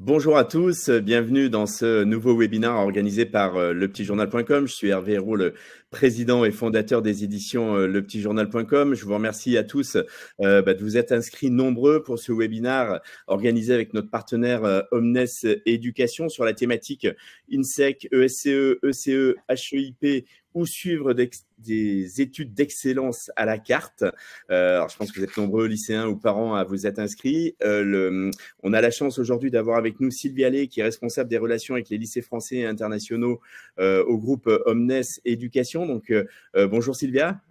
Bonjour à tous, bienvenue dans ce nouveau webinaire organisé par lepetitjournal.com. Je suis Hervé Hérault, le président et fondateur des éditions lepetitjournal.com. Je vous remercie à tous de vous être inscrits nombreux pour ce webinaire organisé avec notre partenaire Omnes Éducation sur la thématique INSEC, ESCE, ECE, HEIP ou suivre des études d'excellence à la carte. Alors, je pense que vous êtes nombreux, lycéens ou parents, à vous être inscrits. On a la chance aujourd'hui d'avoir avec nous Sylvie Allais, qui est responsable des relations avec les lycées français et internationaux au groupe Omnes Éducation. Donc, bonjour Sylvia.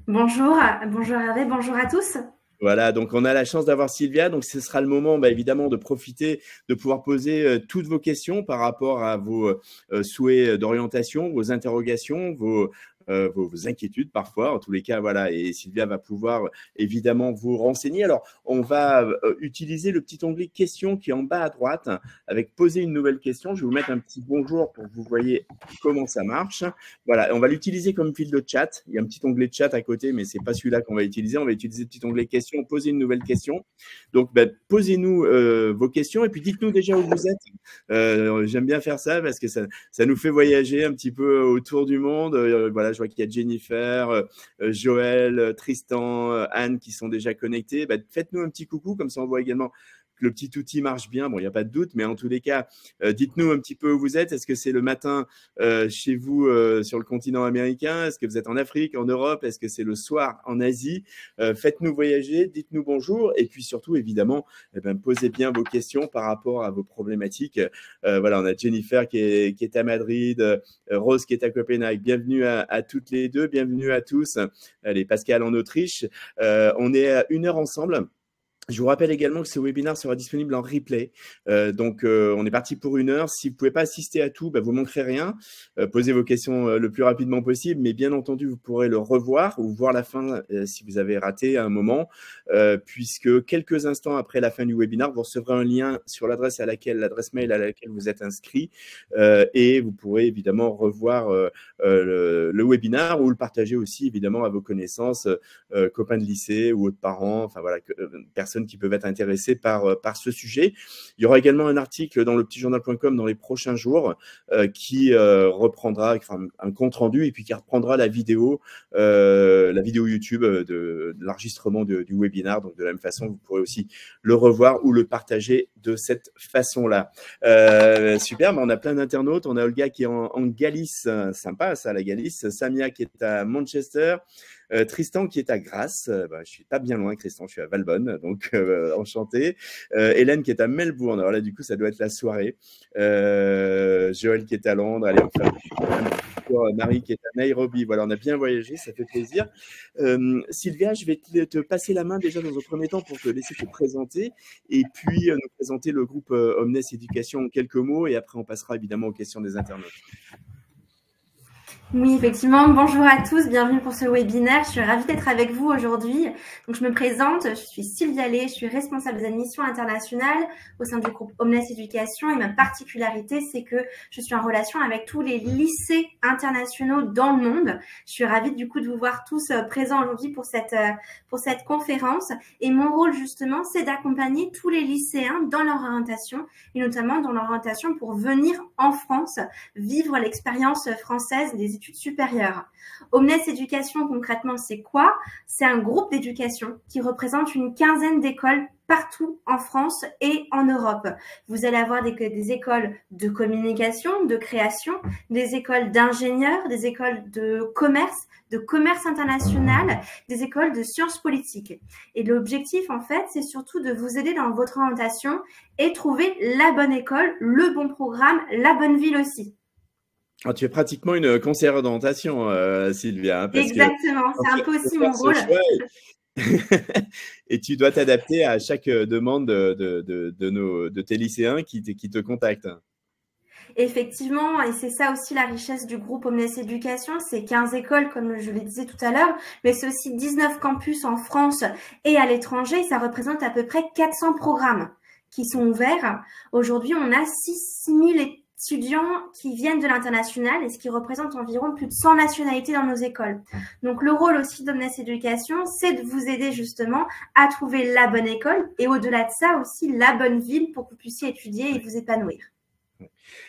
Bonjour Hervé, bonjour à tous. Voilà, donc on a la chance d'avoir Sylvia, donc ce sera le moment évidemment de profiter, de pouvoir poser toutes vos questions par rapport à vos souhaits d'orientation, vos interrogations, vos inquiétudes parfois, en tous les cas, voilà, et Sylvia va pouvoir évidemment vous renseigner. Alors, on va utiliser le petit onglet questions qui est en bas à droite avec poser une nouvelle question. Je vais vous mettre un petit bonjour pour que vous voyez comment ça marche. Voilà, on va l'utiliser comme fil de chat. Il y a un petit onglet de chat à côté, mais c'est pas celui-là qu'on va utiliser. On va utiliser le petit onglet questions, poser une nouvelle question. Donc, posez-nous vos questions et puis dites-nous déjà où vous êtes. J'aime bien faire ça parce que ça nous fait voyager un petit peu autour du monde. Voilà, je vois qu'il y a Jennifer, Joël, Tristan, Anne qui sont déjà connectés. Faites-nous un petit coucou, comme ça on voit également que le petit outil marche bien. Bon, il n'y a pas de doute, mais en tous les cas, dites-nous un petit peu où vous êtes. Est-ce que c'est le matin chez vous sur le continent américain? Est-ce que vous êtes en Afrique, en Europe? Est-ce que c'est le soir en Asie? Faites-nous voyager, dites-nous bonjour. Et puis surtout, évidemment, posez bien vos questions par rapport à vos problématiques. Voilà, on a Jennifer qui est à Madrid, Rose qui est à Copenhague. Bienvenue à toutes les deux, bienvenue à tous. Allez, Pascal en Autriche. On est à 1 heure ensemble. Je vous rappelle également que ce webinaire sera disponible en replay. Donc, on est parti pour 1 heure. Si vous ne pouvez pas assister à tout, vous ne manquerez rien. Posez vos questions le plus rapidement possible. Mais bien entendu, vous pourrez le revoir ou voir la fin si vous avez raté à un moment. Puisque quelques instants après la fin du webinaire, vous recevrez un lien sur l'adresse mail à laquelle vous êtes inscrit. Et vous pourrez évidemment revoir le webinaire ou le partager aussi évidemment à vos connaissances, copains de lycée ou autres parents. Enfin voilà, personnes qui peuvent être intéressées par ce sujet. Il y aura également un article dans lepetitjournal.com dans les prochains jours qui reprendra un compte rendu et puis qui reprendra la vidéo YouTube de l'enregistrement du webinaire. Donc de la même façon, vous pourrez aussi le revoir ou le partager de cette façon-là. Super, on a plein d'internautes. On a Olga qui est en Galice, sympa ça, la Galice. Samia qui est à Manchester. Tristan qui est à Grasse, je suis pas bien loin, Tristan, je suis à Valbonne, donc enchanté. Hélène qui est à Melbourne, alors là du coup ça doit être la soirée. Joël qui est à Londres, allez on fait un tour. Marie qui est à Nairobi, voilà, on a bien voyagé, ça fait plaisir. Sylvia, je vais te passer la main déjà dans un premier temps pour te laisser te présenter et puis nous présenter le groupe Omnes Éducation en quelques mots et après on passera évidemment aux questions des internautes. Oui, effectivement. Bonjour à tous, bienvenue pour ce webinaire. Je suis ravie d'être avec vous aujourd'hui. Donc, je me présente, je suis Sylvie Allais, je suis responsable des admissions internationales au sein du groupe Omnes Éducation et ma particularité, c'est que je suis en relation avec tous les lycées internationaux dans le monde. Je suis ravie du coup de vous voir tous présents aujourd'hui pour cette conférence et mon rôle justement, c'est d'accompagner tous les lycéens dans leur orientation et notamment dans leur orientation pour venir en France vivre l'expérience française des études supérieures. Omnes Éducation, concrètement, c'est quoi? C'est un groupe d'éducation qui représente une quinzaine d'écoles partout en France et en Europe. Vous allez avoir des écoles de communication, de création, des écoles d'ingénieurs, des écoles de commerce international, des écoles de sciences politiques. Et l'objectif, en fait, c'est surtout de vous aider dans votre orientation et trouver la bonne école, le bon programme, la bonne ville aussi. Alors, tu es pratiquement une conseillère d'orientation, Sylvia. Parce exactement, c'est un peu aussi mon rôle. Et tu dois t'adapter à chaque demande de tes lycéens qui te contactent. Effectivement, et c'est ça aussi la richesse du groupe Omnes Éducation, c'est 15 écoles comme je le disais tout à l'heure, mais c'est aussi 19 campus en France et à l'étranger, ça représente à peu près 400 programmes qui sont ouverts. Aujourd'hui, on a 6 étudiants qui viennent de l'international et ce qui représente environ plus de 100 nationalités dans nos écoles. Donc, le rôle aussi d'Omnes Éducation, c'est de vous aider justement à trouver la bonne école et au-delà de ça aussi la bonne ville pour que vous puissiez étudier et vous épanouir.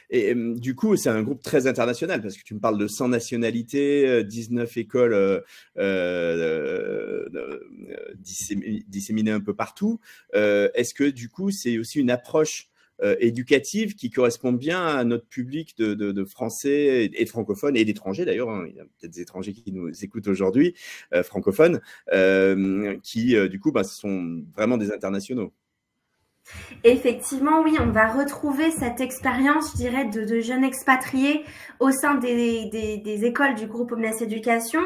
Et du coup, c'est un groupe très international parce que tu me parles de 100 nationalités, 19 écoles disséminées un peu partout. Est-ce que du coup, c'est aussi une approche éducative qui correspond bien à notre public de Français et de francophones et d'étrangers d'ailleurs, hein. Il y a peut-être des étrangers qui nous écoutent aujourd'hui, francophones, qui du coup ce sont vraiment des internationaux. Effectivement, oui, on va retrouver cette expérience, je dirais, de jeunes expatriés au sein des écoles du groupe Omnes Éducation,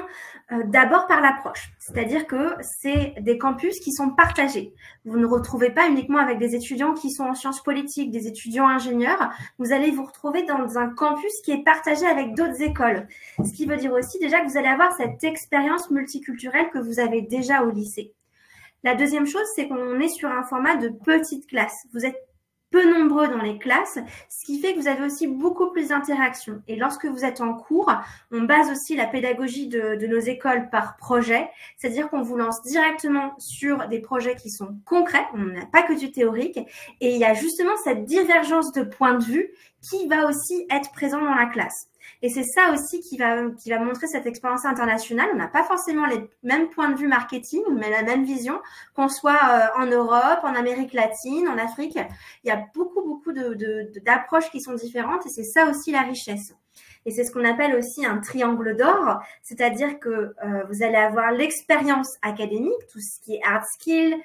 d'abord par l'approche. C'est-à-dire que c'est des campus qui sont partagés. Vous ne retrouvez pas uniquement avec des étudiants qui sont en sciences politiques, des étudiants ingénieurs. Vous allez vous retrouver dans un campus qui est partagé avec d'autres écoles. Ce qui veut dire aussi déjà que vous allez avoir cette expérience multiculturelle que vous avez déjà au lycée. La deuxième chose, c'est qu'on est sur un format de petite classe. Vous êtes peu nombreux dans les classes, ce qui fait que vous avez aussi beaucoup plus d'interactions. Et lorsque vous êtes en cours, on base aussi la pédagogie de nos écoles par projet, c'est-à-dire qu'on vous lance directement sur des projets qui sont concrets, on n'a pas que du théorique, et il y a justement cette divergence de points de vue qui va aussi être présent dans la classe. Et c'est ça aussi qui va montrer cette expérience internationale. On n'a pas forcément les mêmes points de vue marketing, mais la même vision, qu'on soit en Europe, en Amérique latine, en Afrique. Il y a beaucoup d'approches qui sont différentes et c'est ça aussi la richesse. Et c'est ce qu'on appelle aussi un triangle d'or, c'est-à-dire que vous allez avoir l'expérience académique, tout ce qui est hard skill,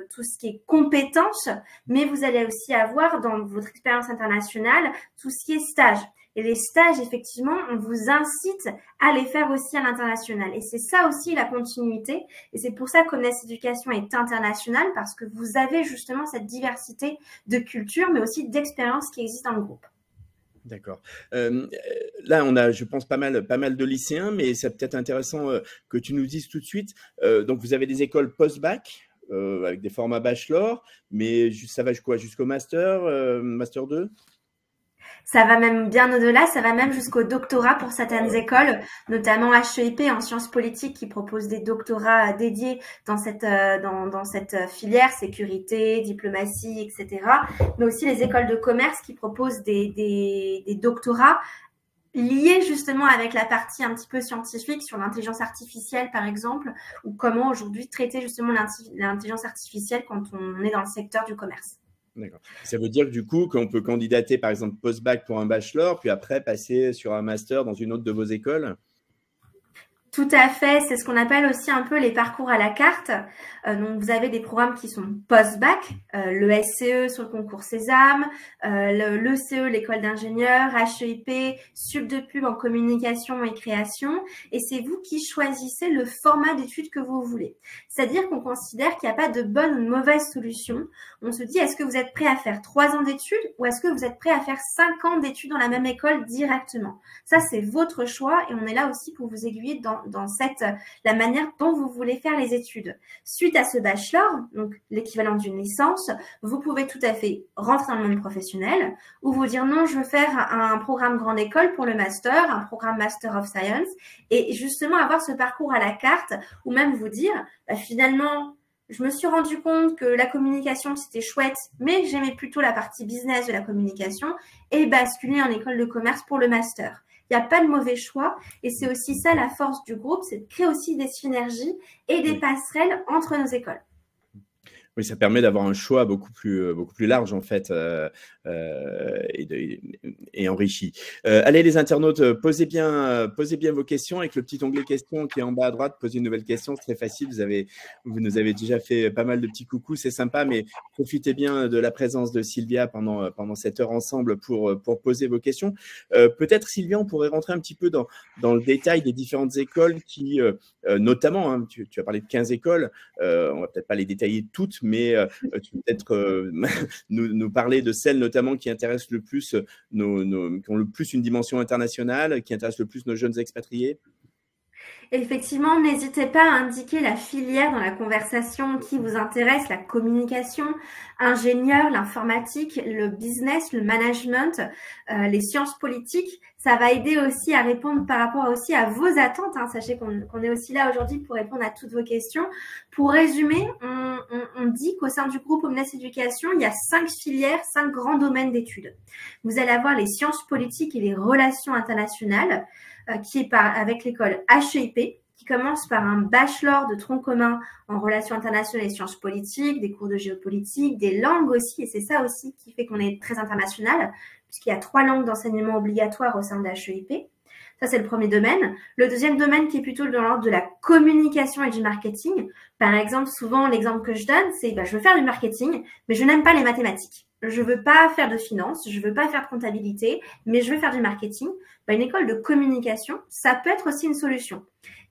tout ce qui est compétences, mais vous allez aussi avoir dans votre expérience internationale tout ce qui est stage. Et les stages, effectivement, on vous incite à les faire aussi à l'international. Et c'est ça aussi la continuité. Et c'est pour ça qu'Omnes Éducation est internationale, parce que vous avez justement cette diversité de culture, mais aussi d'expériences qui existent dans le groupe. D'accord. Là, on a, je pense, pas mal de lycéens, mais c'est peut-être intéressant que tu nous dises tout de suite. Donc, vous avez des écoles post-bac avec des formats bachelor, mais ça va jusqu'au master, master 2? Ça va même bien au-delà, ça va même jusqu'au doctorat pour certaines écoles, notamment HEIP en sciences politiques qui propose des doctorats dédiés dans cette filière, sécurité, diplomatie, etc. Mais aussi les écoles de commerce qui proposent des doctorats liés justement avec la partie un petit peu scientifique sur l'intelligence artificielle par exemple, ou comment aujourd'hui traiter justement l'intelligence artificielle quand on est dans le secteur du commerce. D'accord. Ça veut dire que du coup, qu'on peut candidater par exemple post-bac pour un bachelor, puis après passer sur un master dans une autre de vos écoles? Tout à fait, c'est ce qu'on appelle aussi un peu les parcours à la carte. Donc vous avez des programmes qui sont post-bac, le SCE sur le concours Sésame, l'ECE, l'école d'ingénieurs, HEIP, Sup de pub en communication et création. Et c'est vous qui choisissez le format d'études que vous voulez. C'est-à-dire qu'on considère qu'il n'y a pas de bonne ou de mauvaise solution. On se dit, est-ce que vous êtes prêt à faire 3 ans d'études ou est-ce que vous êtes prêt à faire 5 ans d'études dans la même école directement? Ça, c'est votre choix et on est là aussi pour vous aiguiller dans la manière dont vous voulez faire les études. Suite à ce bachelor, donc l'équivalent d'une licence, vous pouvez tout à fait rentrer dans le monde professionnel ou vous dire non, je veux faire un programme grande école pour le master, un programme Master of Science et justement avoir ce parcours à la carte ou même vous dire finalement, je me suis rendu compte que la communication, c'était chouette, mais j'aimais plutôt la partie business de la communication et basculer en école de commerce pour le master. Il n'y a pas de mauvais choix et c'est aussi ça la force du groupe, c'est de créer aussi des synergies et des passerelles entre nos écoles. Oui, ça permet d'avoir un choix beaucoup plus large en fait et enrichi. Allez les internautes, posez bien vos questions avec le petit onglet questions qui est en bas à droite. Posez une nouvelle question, c'est très facile. Vous nous avez déjà fait pas mal de petits coucous, c'est sympa, mais profitez bien de la présence de Sylvia pendant cette heure ensemble pour poser vos questions. Peut-être Sylvia, on pourrait rentrer un petit peu dans le détail des différentes écoles qui, notamment, hein, tu as parlé de 15 écoles, on va peut-être pas les détailler toutes, mais tu peux peut-être nous parler de celles notamment qui intéressent le plus, qui ont le plus une dimension internationale, qui intéressent le plus nos jeunes expatriés. Effectivement, n'hésitez pas à indiquer la filière dans la conversation qui vous intéresse, la communication, ingénieur, l'informatique, le business, le management, les sciences politiques. Ça va aider aussi à répondre par rapport aussi à vos attentes. Sachez qu'on est aussi là aujourd'hui pour répondre à toutes vos questions. Pour résumer, on dit qu'au sein du groupe Omnes Éducation, il y a 5 filières, 5 grands domaines d'études. Vous allez avoir les sciences politiques et les relations internationales, qui est avec l'école HEIP, qui commence par un bachelor de tronc commun en relations internationales et sciences politiques, des cours de géopolitique, des langues aussi, et c'est ça aussi qui fait qu'on est très international, puisqu'il y a 3 langues d'enseignement obligatoires au sein de HEIP. Ça, c'est le premier domaine. Le deuxième domaine qui est plutôt dans l'ordre de la communication et du marketing. Par exemple, souvent, l'exemple que je donne, c'est je veux faire du marketing, mais je n'aime pas les mathématiques. Je veux pas faire de finance, je veux pas faire de comptabilité, mais je veux faire du marketing. Une école de communication, ça peut être aussi une solution.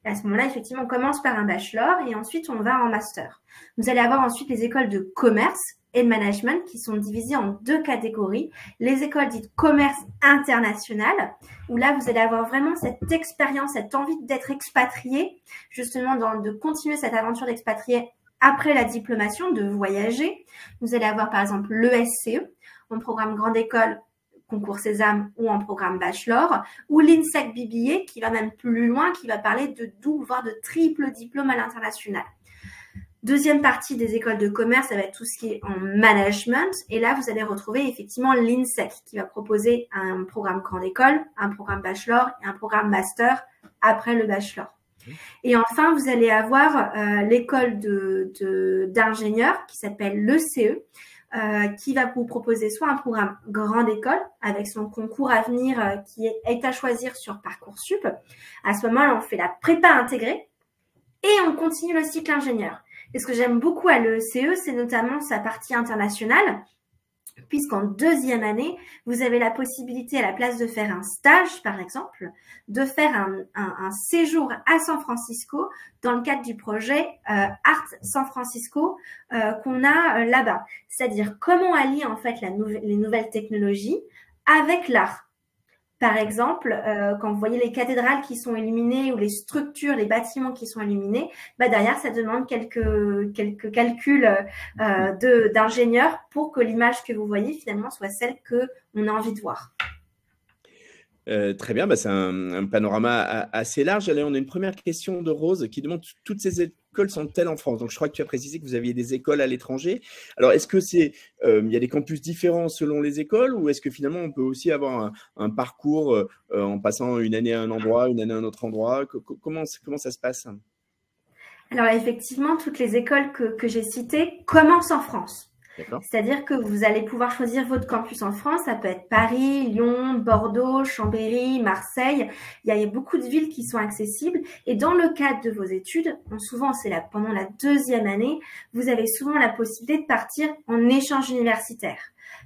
Et à ce moment-là, effectivement, on commence par un bachelor et ensuite on va en master. Vous allez avoir ensuite les écoles de commerce et de management qui sont divisées en 2 catégories. Les écoles dites commerce international, où là, vous allez avoir vraiment cette expérience, cette envie d'être expatrié, justement de continuer cette aventure d'expatrié après la diplomation, de voyager. Vous allez avoir par exemple l'ESCE, en programme grande école, concours Sésame ou en programme bachelor, ou l'INSEC BBA qui va même plus loin, qui va parler de double, voire de triple diplôme à l'international. Deuxième partie des écoles de commerce, ça va être tout ce qui est en management. Et là, vous allez retrouver effectivement l'INSEC qui va proposer un programme grande école, un programme bachelor et un programme master après le bachelor. Et enfin, vous allez avoir l'école d'ingénieurs qui s'appelle l'ECE, qui va vous proposer soit un programme grande école avec son concours à venir qui est à choisir sur Parcoursup. À ce moment-là, on fait la prépa intégrée et on continue le cycle ingénieur. Et ce que j'aime beaucoup à l'ECE, c'est notamment sa partie internationale, puisqu'en deuxième année, vous avez la possibilité, à la place de faire un stage, par exemple, de faire un séjour à San Francisco dans le cadre du projet Art San Francisco qu'on a là-bas. C'est-à-dire comment allier en fait les nouvelles technologies avec l'art. Par exemple, quand vous voyez les cathédrales qui sont illuminées ou les structures, les bâtiments qui sont illuminés, derrière, ça demande quelques calculs d'ingénieurs pour que l'image que vous voyez, finalement, soit celle qu'on a envie de voir. Très bien, c'est un panorama assez large. Allez, on a une première question de Rose qui demande « Toutes ces écoles sont-elles en France ?» Donc, je crois que tu as précisé que vous aviez des écoles à l'étranger. Alors, est-ce que il y a des campus différents selon les écoles ou est-ce que finalement, on peut aussi avoir un parcours en passant une année à un endroit, une année à un autre endroit? Comment ça se passe? Alors, effectivement, toutes les écoles que j'ai citées commencent en France. C'est-à-dire que vous allez pouvoir choisir votre campus en France. Ça peut être Paris, Lyon, Bordeaux, Chambéry, Marseille. Il y a beaucoup de villes qui sont accessibles. Et dans le cadre de vos études, souvent c'est pendant la deuxième année, vous avez souvent la possibilité de partir en échange universitaire.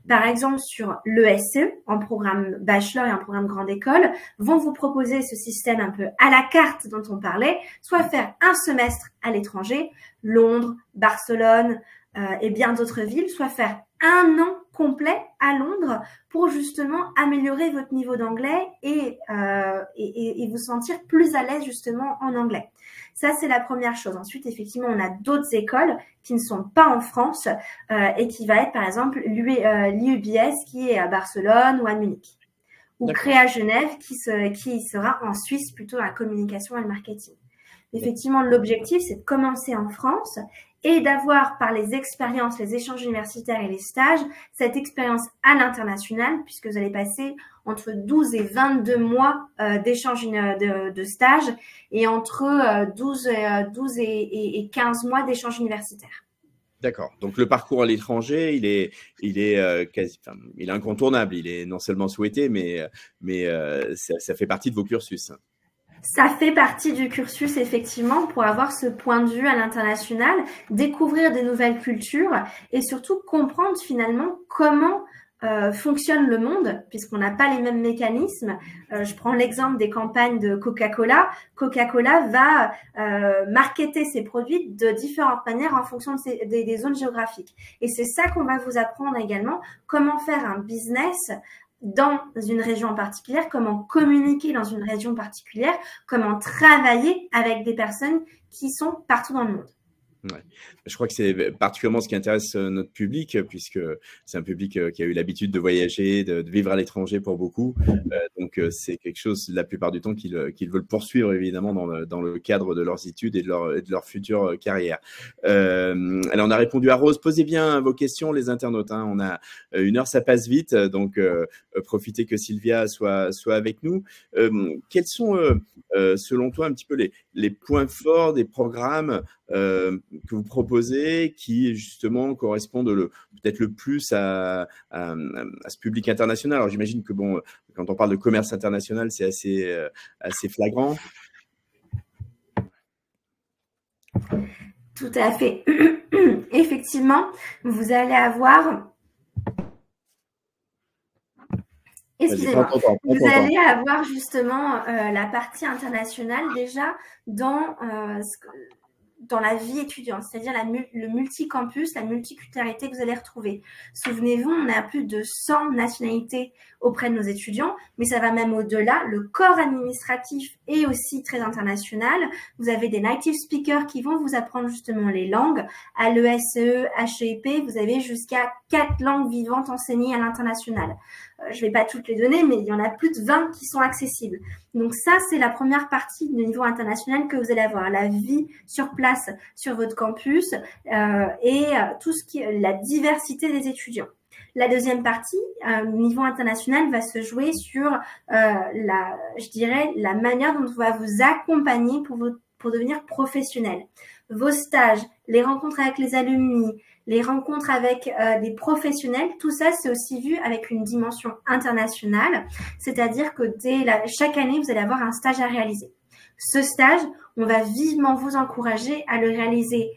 Par exemple, sur l'ESCE, en programme bachelor et en programme grande école, vont vous proposer ce système un peu à la carte dont on parlait, soit faire un semestre à l'étranger, Londres, Barcelone, et bien d'autres villes, soit faire un an complet à Londres pour justement améliorer votre niveau d'anglais et vous sentir plus à l'aise justement en anglais. Ça, c'est la première chose. Ensuite, effectivement, on a d'autres écoles qui ne sont pas en France et qui va être, par exemple, l'IUBS qui est à Barcelone ou à Munich. Ou Créa Genève qui sera en Suisse plutôt dans la communication et le marketing. Effectivement, l'objectif, c'est de commencer en France et d'avoir par les expériences, les échanges universitaires et les stages, cette expérience à l'international, puisque vous allez passer entre 12 et 22 mois d'échanges de stage et entre 12 et 15 mois d'échanges universitaires. D'accord. Donc, le parcours à l'étranger, il est incontournable. Il est non seulement souhaité, mais ça fait partie de vos cursus. Ça fait partie du cursus, effectivement, pour avoir ce point de vue à l'international, découvrir des nouvelles cultures et surtout comprendre finalement comment fonctionne le monde, puisqu'on n'a pas les mêmes mécanismes. Je prends l'exemple des campagnes de Coca-Cola. Coca-Cola va marketer ses produits de différentes manières en fonction des zones géographiques. Et c'est ça qu'on va vous apprendre également, comment faire un business dans une région particulière, comment communiquer dans une région particulière, comment travailler avec des personnes qui sont partout dans le monde. Ouais. Je crois que c'est particulièrement ce qui intéresse notre public, puisque c'est un public qui a eu l'habitude de voyager, de vivre à l'étranger pour beaucoup. Donc, c'est quelque chose, la plupart du temps, qu'ils veulent poursuivre, évidemment, dans le cadre de leurs études et de leur future carrière. Alors, on a répondu à Rose. Posez bien vos questions, les internautes. Hein. On a 1 heure, ça passe vite. Donc, profitez que Sylvia soit avec nous. Quels sont, selon toi, un petit peu les points forts des programmes que vous proposez, qui justement correspondent peut-être le plus à ce public international? Alors j'imagine que bon, quand on parle de commerce international, c'est assez flagrant. Tout à fait. Effectivement, vous allez avoir... Excusez-moi. Vous allez avoir justement la partie internationale déjà dans la vie étudiante, c'est-à-dire le multicampus, la multiculturalité que vous allez retrouver. Souvenez-vous, on a plus de 100 nationalités auprès de nos étudiants, mais ça va même au-delà. Le corps administratif est aussi très international. Vous avez des native speakers qui vont vous apprendre justement les langues. À l'ESE, HEIP, vous avez jusqu'à 4 langues vivantes enseignées à l'international. Je ne vais pas toutes les donner, mais il y en a plus de 20 qui sont accessibles. Donc ça, c'est la première partie du niveau international que vous allez avoir. La vie sur place, sur votre campus et tout ce qui est la diversité des étudiants. La deuxième partie, niveau international, va se jouer sur, je dirais, la manière dont on va vous accompagner pour devenir professionnel. Vos stages, les rencontres avec les alumni, les rencontres avec des professionnels, tout ça, c'est aussi vu avec une dimension internationale, c'est-à-dire que chaque année, vous allez avoir un stage à réaliser. Ce stage, on va vivement vous encourager à le réaliser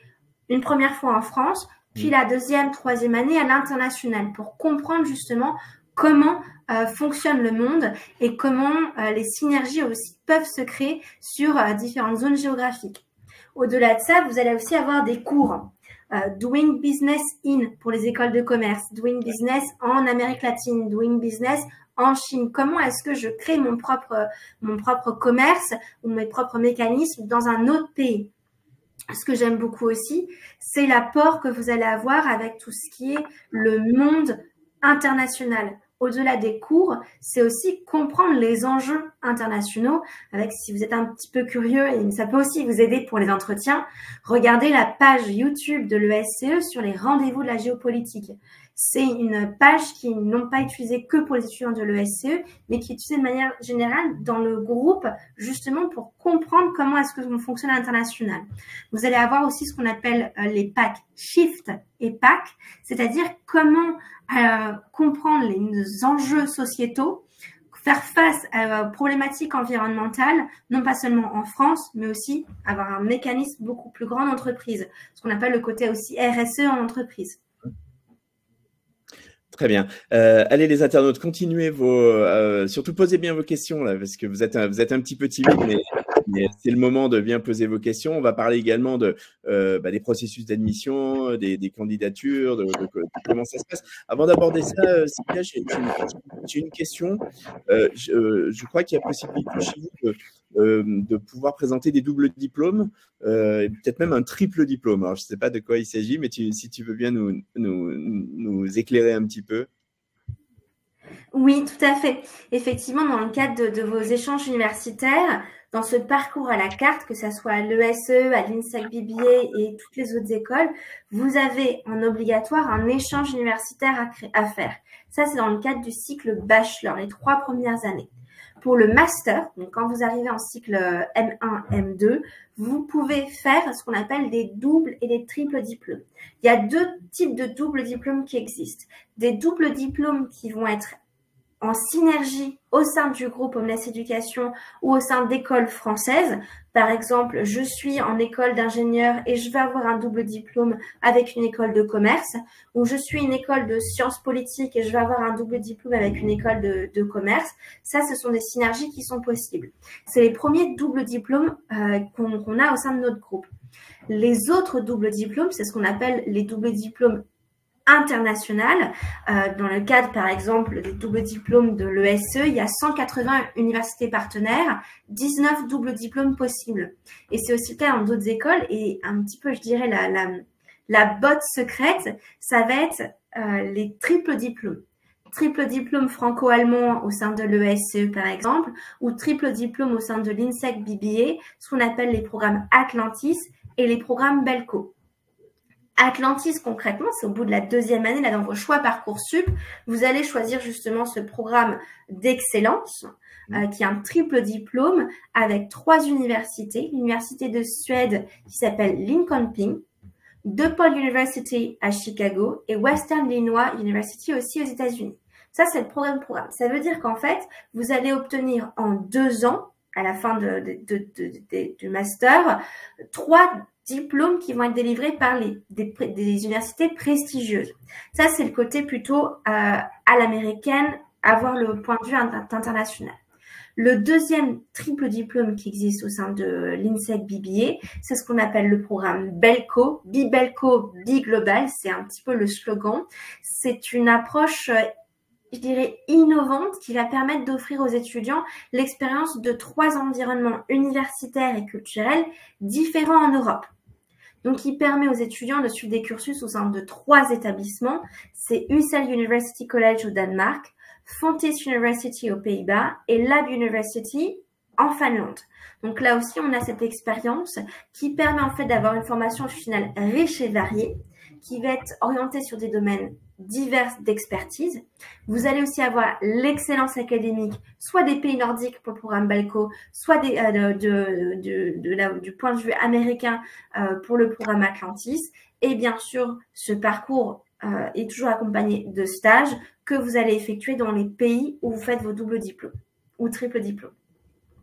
une première fois en France, puis la deuxième, troisième année à l'international pour comprendre justement comment fonctionne le monde et comment les synergies aussi peuvent se créer sur différentes zones géographiques. Au-delà de ça, vous allez aussi avoir des cours. Doing Business in pour les écoles de commerce, Doing Business en Amérique latine, Doing Business en Chine. Comment est-ce que je crée mon propre commerce ou mes propres mécanismes dans un autre pays? Ce que j'aime beaucoup aussi, c'est l'apport que vous allez avoir avec tout ce qui est le monde international. Au-delà des cours, c'est aussi comprendre les enjeux internationaux. Si vous êtes un petit peu curieux, et ça peut aussi vous aider pour les entretiens, regardez la page YouTube de l'ESCE sur les rendez-vous de la géopolitique. C'est une page qui n'est pas utilisée que pour les étudiants de l'ESCE, mais qui est utilisée de manière générale dans le groupe, justement pour comprendre comment est-ce que l'on fonctionne à l'international. Vous allez avoir aussi ce qu'on appelle les packs Shift et PAC, c'est-à-dire comment comprendre les enjeux sociétaux, faire face à problématiques environnementales, non pas seulement en France, mais aussi avoir un mécanisme beaucoup plus grand d'entreprise, ce qu'on appelle le côté aussi RSE en entreprise. Très bien. Allez les internautes, continuez surtout posez bien vos questions là, parce que vous êtes un petit peu timide, mais c'est le moment de bien poser vos questions. On va parler également des processus d'admission, des candidatures, de comment ça se passe. Avant d'aborder ça, Sylvia, j'ai une question. Je crois qu'il y a possibilité chez vous de pouvoir présenter des doubles diplômes, et peut-être même un triple diplôme. Alors, je ne sais pas de quoi il s'agit, mais si tu veux bien nous éclairer un petit peu. Oui, tout à fait. Effectivement, dans le cadre de vos échanges universitaires, dans ce parcours à la carte, que ce soit à l'ESE, à l'INSEAD BBA et toutes les autres écoles, vous avez en obligatoire un échange universitaire à faire. Ça, c'est dans le cadre du cycle bachelor, les 3 premières années. Pour le master, donc quand vous arrivez en cycle M1, M2, vous pouvez faire ce qu'on appelle des doubles et des triples diplômes. Il y a 2 types de doubles diplômes qui existent. Des doubles diplômes qui vont être en synergie au sein du groupe Omnes Éducation ou au sein d'écoles françaises. Par exemple, je suis en école d'ingénieur et je vais avoir un double diplôme avec une école de commerce, ou je suis une école de sciences politiques et je vais avoir un double diplôme avec une école de commerce. Ça, ce sont des synergies qui sont possibles. C'est les premiers doubles diplômes qu'on a au sein de notre groupe. Les autres doubles diplômes, c'est ce qu'on appelle les doubles diplômes international. Dans le cadre, par exemple, des doubles diplômes de l'ESE, il y a 180 universités partenaires, 19 doubles diplômes possibles. Et c'est aussi le cas dans d'autres écoles. Et un petit peu, je dirais, la botte secrète, ça va être les triples diplômes. Triple diplôme franco-allemand au sein de l'ESE, par exemple, ou triple diplôme au sein de l'INSEC BBA, ce qu'on appelle les programmes Atlantis et les programmes Belco. Atlantis, concrètement, c'est au bout de la 2e année, là, dans vos choix Parcoursup, vous allez choisir justement ce programme d'excellence, qui est un triple diplôme avec 3 universités. L'université de Suède qui s'appelle Linköping, DePaul University à Chicago et Western Illinois University aussi aux États-Unis. Ça, c'est le programme. Ça veut dire qu'en fait, vous allez obtenir en 2 ans, à la fin du master, 3 diplômes qui vont être délivrés par des universités prestigieuses. Ça, c'est le côté plutôt à l'américaine, avoir le point de vue international. Le deuxième triple diplôme qui existe au sein de l'INSEC BBA, c'est ce qu'on appelle le programme Belco, Bi-Belco, Bi-Global, c'est un petit peu le slogan. C'est une approche, je dirais, innovante qui va permettre d'offrir aux étudiants l'expérience de 3 environnements universitaires et culturels différents en Europe. Donc, il permet aux étudiants de suivre des cursus au sein de 3 établissements. C'est UCL University College au Danemark, Fontys University aux Pays-Bas et Lab University en Finlande. Donc là aussi, on a cette expérience qui permet en fait d'avoir une formation finale riche et variée, qui va être orientée sur des domaines divers d'expertise. Vous allez aussi avoir l'excellence académique, soit des pays nordiques pour le programme Belco, soit du point de vue américain pour le programme Atlantis. Et bien sûr, ce parcours est toujours accompagné de stages que vous allez effectuer dans les pays où vous faites vos doubles diplômes ou triples diplômes.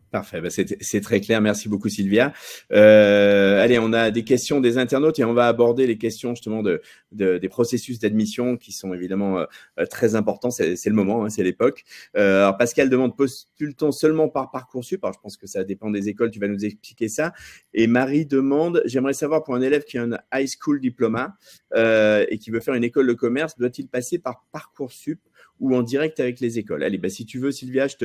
Parfait, c'est très clair. Merci beaucoup, Sylvia. Allez, on a des questions des internautes et on va aborder les questions justement des processus d'admission qui sont évidemment très importants. C'est le moment, hein, c'est l'époque. Alors, Pascal demande, postule-t-on seulement par Parcoursup? Alors, je pense que ça dépend des écoles, tu vas nous expliquer ça. Et Marie demande, j'aimerais savoir pour un élève qui a un high school diploma et qui veut faire une école de commerce, doit-il passer par Parcoursup ou en direct avec les écoles? Allez, si tu veux, Sylvia, je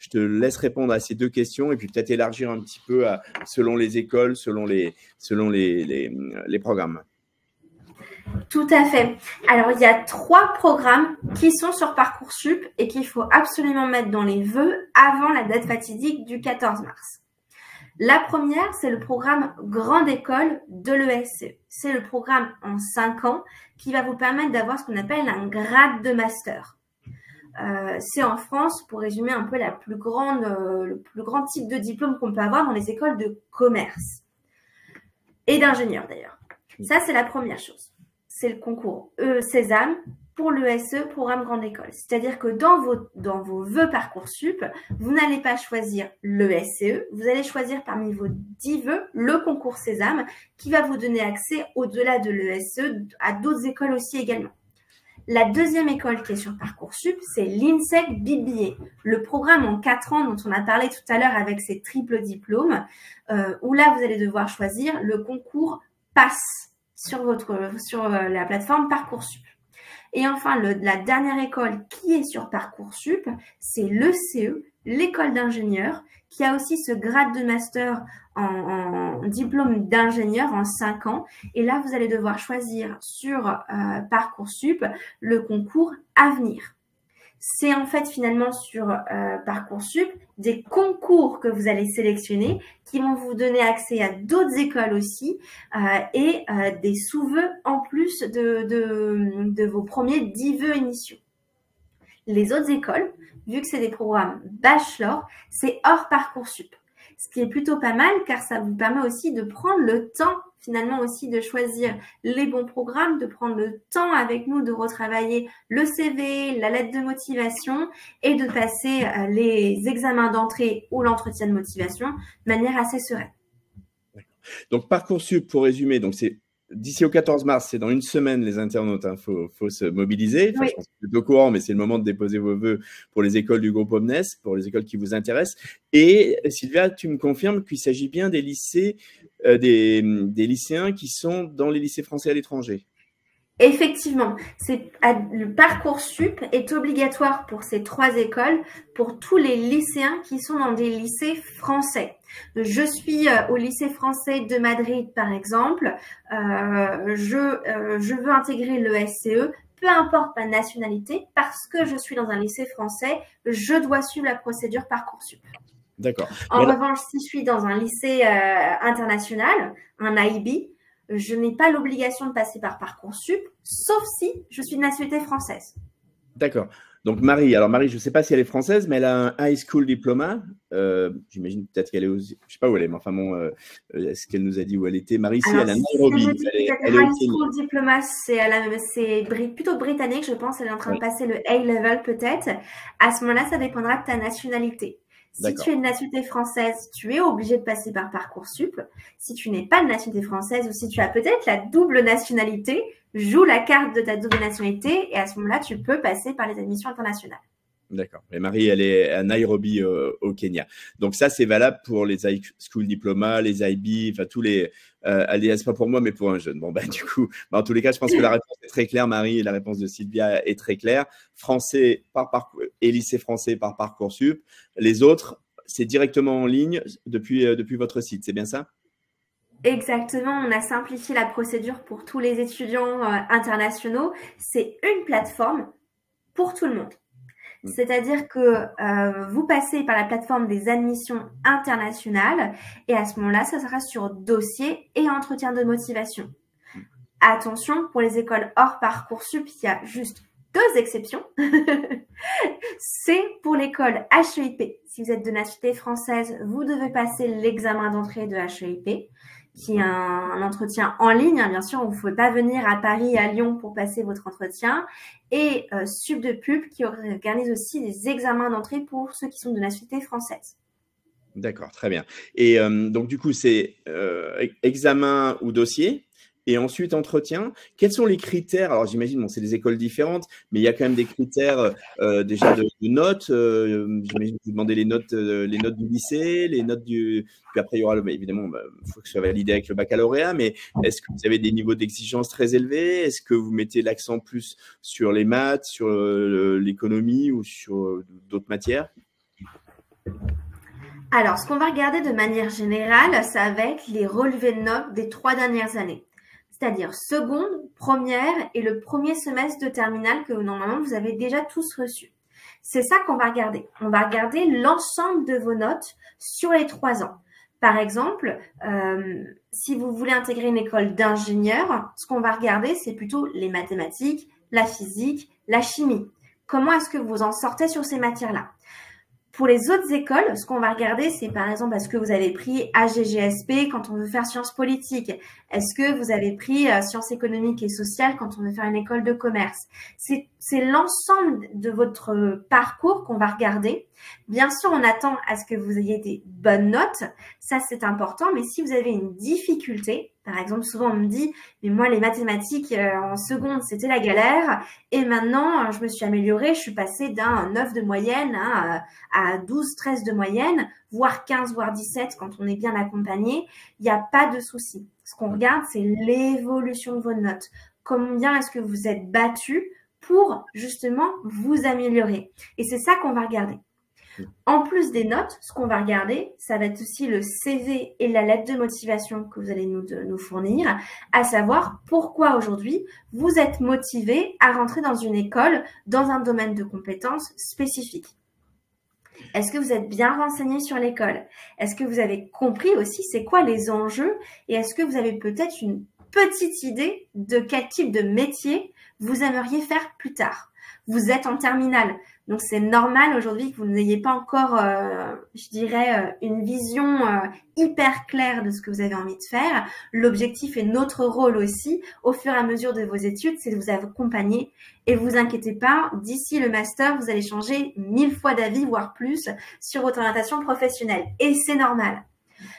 te laisse répondre à ces 2 questions et puis peut-être élargir un petit peu selon les écoles, selon les programmes. Tout à fait. Alors, il y a 3 programmes qui sont sur Parcoursup et qu'il faut absolument mettre dans les vœux avant la date fatidique du 14 mars. La première, c'est le programme Grande École de l'ESE. C'est le programme en 5 ans qui va vous permettre d'avoir ce qu'on appelle un grade de master. C'est en France, pour résumer un peu, le plus grand type de diplôme qu'on peut avoir dans les écoles de commerce et d'ingénieurs d'ailleurs. Ça, c'est la première chose. C'est le concours Sésame pour l'ESE, programme Grande École. C'est-à-dire que dans vos vœux Parcoursup, vous n'allez pas choisir l'ESE, vous allez choisir parmi vos 10 vœux le concours Sésame qui va vous donner accès au-delà de l'ESE à d'autres écoles aussi également. La deuxième école qui est sur Parcoursup, c'est l'INSEC BBA, le programme en 4 ans dont on a parlé tout à l'heure avec ses triples diplômes, où là, vous allez devoir choisir le concours PASS sur la plateforme Parcoursup. Et enfin, la dernière école qui est sur Parcoursup, c'est l'ECE, l'école d'ingénieur, qui a aussi ce grade de master en diplôme d'ingénieur en 5 ans. Et là, vous allez devoir choisir sur Parcoursup le concours Avenir. C'est en fait finalement sur Parcoursup des concours que vous allez sélectionner qui vont vous donner accès à d'autres écoles aussi et des sous-vœux en plus de vos premiers 10 vœux initiaux. Les autres écoles, vu que c'est des programmes bachelor, c'est hors Parcoursup. Ce qui est plutôt pas mal car ça vous permet aussi de prendre le temps finalement aussi de choisir les bons programmes, de prendre le temps avec nous de retravailler le CV, la lettre de motivation et de passer les examens d'entrée ou l'entretien de motivation de manière assez sereine. Donc Parcoursup, pour résumer, donc c'est d'ici au 14 mars, c'est dans une semaine les internautes, hein, faut se mobiliser. Enfin, oui. Je pense que vous êtes au courant, mais c'est le moment de déposer vos vœux pour les écoles du groupe Omnes, pour les écoles qui vous intéressent. Et Sylvia, tu me confirmes qu'il s'agit bien des lycées, des lycéens qui sont dans les lycées français à l'étranger? Effectivement, le Parcoursup est obligatoire pour ces 3 écoles, pour tous les lycéens qui sont dans des lycées français. Je suis au lycée français de Madrid, par exemple. Je veux intégrer le SCE, peu importe ma nationalité, parce que je suis dans un lycée français, je dois suivre la procédure Parcoursup. D'accord. En revanche, si je suis dans un lycée international, un IB, je n'ai pas l'obligation de passer par Parcoursup, sauf si je suis de nationalité française. D'accord. Donc Marie, je ne sais pas si elle est française, mais elle a un high school diploma. J'imagine peut-être qu'elle est je ne sais pas où elle est, mais enfin bon, est-ce qu'elle nous a dit où elle était? Marie, si, elle a Nairobi. Elle est high school diploma, c'est plutôt britannique, je pense. Elle est en train de passer le A-level peut-être. À ce moment-là, ça dépendra de ta nationalité. Si tu es de nationalité française, tu es obligé de passer par Parcoursup. Si tu n'es pas de nationalité française ou si tu as peut-être la double nationalité, joue la carte de ta double nationalité et à ce moment-là, tu peux passer par les admissions internationales. D'accord. Et Marie, elle est à Nairobi au Kenya. Donc ça, c'est valable pour les high school diploma, les IB, enfin tous les. C'est pas pour moi, mais pour un jeune. Bon, du coup, en tous les cas, je pense que la réponse est très claire, Marie, et la réponse de Sylvia est très claire. Français et lycée français par Parcoursup. Les autres, c'est directement en ligne depuis votre site. C'est bien ça? Exactement, on a simplifié la procédure pour tous les étudiants internationaux. C'est une plateforme pour tout le monde. C'est-à-dire que vous passez par la plateforme des admissions internationales et à ce moment-là, ça sera sur dossier et entretien de motivation. Attention, pour les écoles hors Parcoursup, il y a juste 2 exceptions. C'est pour l'école HEIP. Si vous êtes de nationalité française, vous devez passer l'examen d'entrée de HEIP, qui est un entretien en ligne. Bien sûr, vous ne pouvez pas venir à Paris et à Lyon pour passer votre entretien. Et Subdepub qui organise aussi des examens d'entrée pour ceux qui sont de nationalité française. D'accord, très bien. Et donc, du coup, c'est examen ou dossier et ensuite entretien. Quels sont les critères? Alors, j'imagine, c'est des écoles différentes, mais il y a quand même des critères déjà de notes. J'imagine que vous demandez les notes du lycée, les notes du… Puis après, il y aura, évidemment, il faut que ce soit validé avec le baccalauréat, mais est-ce que vous avez des niveaux d'exigence très élevés? Est-ce que vous mettez l'accent plus sur les maths, sur l'économie ou sur d'autres matières? Alors, ce qu'on va regarder de manière générale, ça va être les relevés de notes des 3 dernières années. C'est-à-dire seconde, première et le premier semestre de terminale que normalement vous avez déjà tous reçus. C'est ça qu'on va regarder. On va regarder l'ensemble de vos notes sur les 3 ans. Par exemple, si vous voulez intégrer une école d'ingénieur, ce qu'on va regarder, c'est plutôt les mathématiques, la physique, la chimie. Comment est-ce que vous en sortez sur ces matières-là? Pour les autres écoles, ce qu'on va regarder, c'est par exemple, est-ce que vous avez pris AGGSP quand on veut faire sciences politiques? Est-ce que vous avez pris sciences économiques et sociales quand on veut faire une école de commerce? C'est l'ensemble de votre parcours qu'on va regarder. Bien sûr, on attend à ce que vous ayez des bonnes notes. Ça, c'est important. Mais si vous avez une difficulté, par exemple, souvent on me dit, mais moi, les mathématiques en seconde, c'était la galère. Et maintenant, je me suis améliorée. Je suis passée d'un 9 de moyenne à 12, 13 de moyenne, voire 15, voire 17 quand on est bien accompagné. Il n'y a pas de souci. Ce qu'on regarde, c'est l'évolution de vos notes. Combien est-ce que vous êtes battu pour justement vous améliorer? Et c'est ça qu'on va regarder. En plus des notes, ce qu'on va regarder, ça va être aussi le CV et la lettre de motivation que vous allez nous fournir, à savoir pourquoi aujourd'hui vous êtes motivé à rentrer dans une école, dans un domaine de compétences spécifique. Est-ce que vous êtes bien renseigné sur l'école? Est-ce que vous avez compris aussi c'est quoi les enjeux? Et est-ce que vous avez peut-être une petite idée de quel type de métier vous aimeriez faire plus tard? Vous êtes en terminale, donc c'est normal aujourd'hui que vous n'ayez pas encore, je dirais, une vision hyper claire de ce que vous avez envie de faire. L'objectif et notre rôle aussi, au fur et à mesure de vos études, c'est de vous accompagner. Et vous inquiétez pas, d'ici le master, vous allez changer 1000 fois d'avis, voire plus, sur votre orientation professionnelle. Et c'est normal.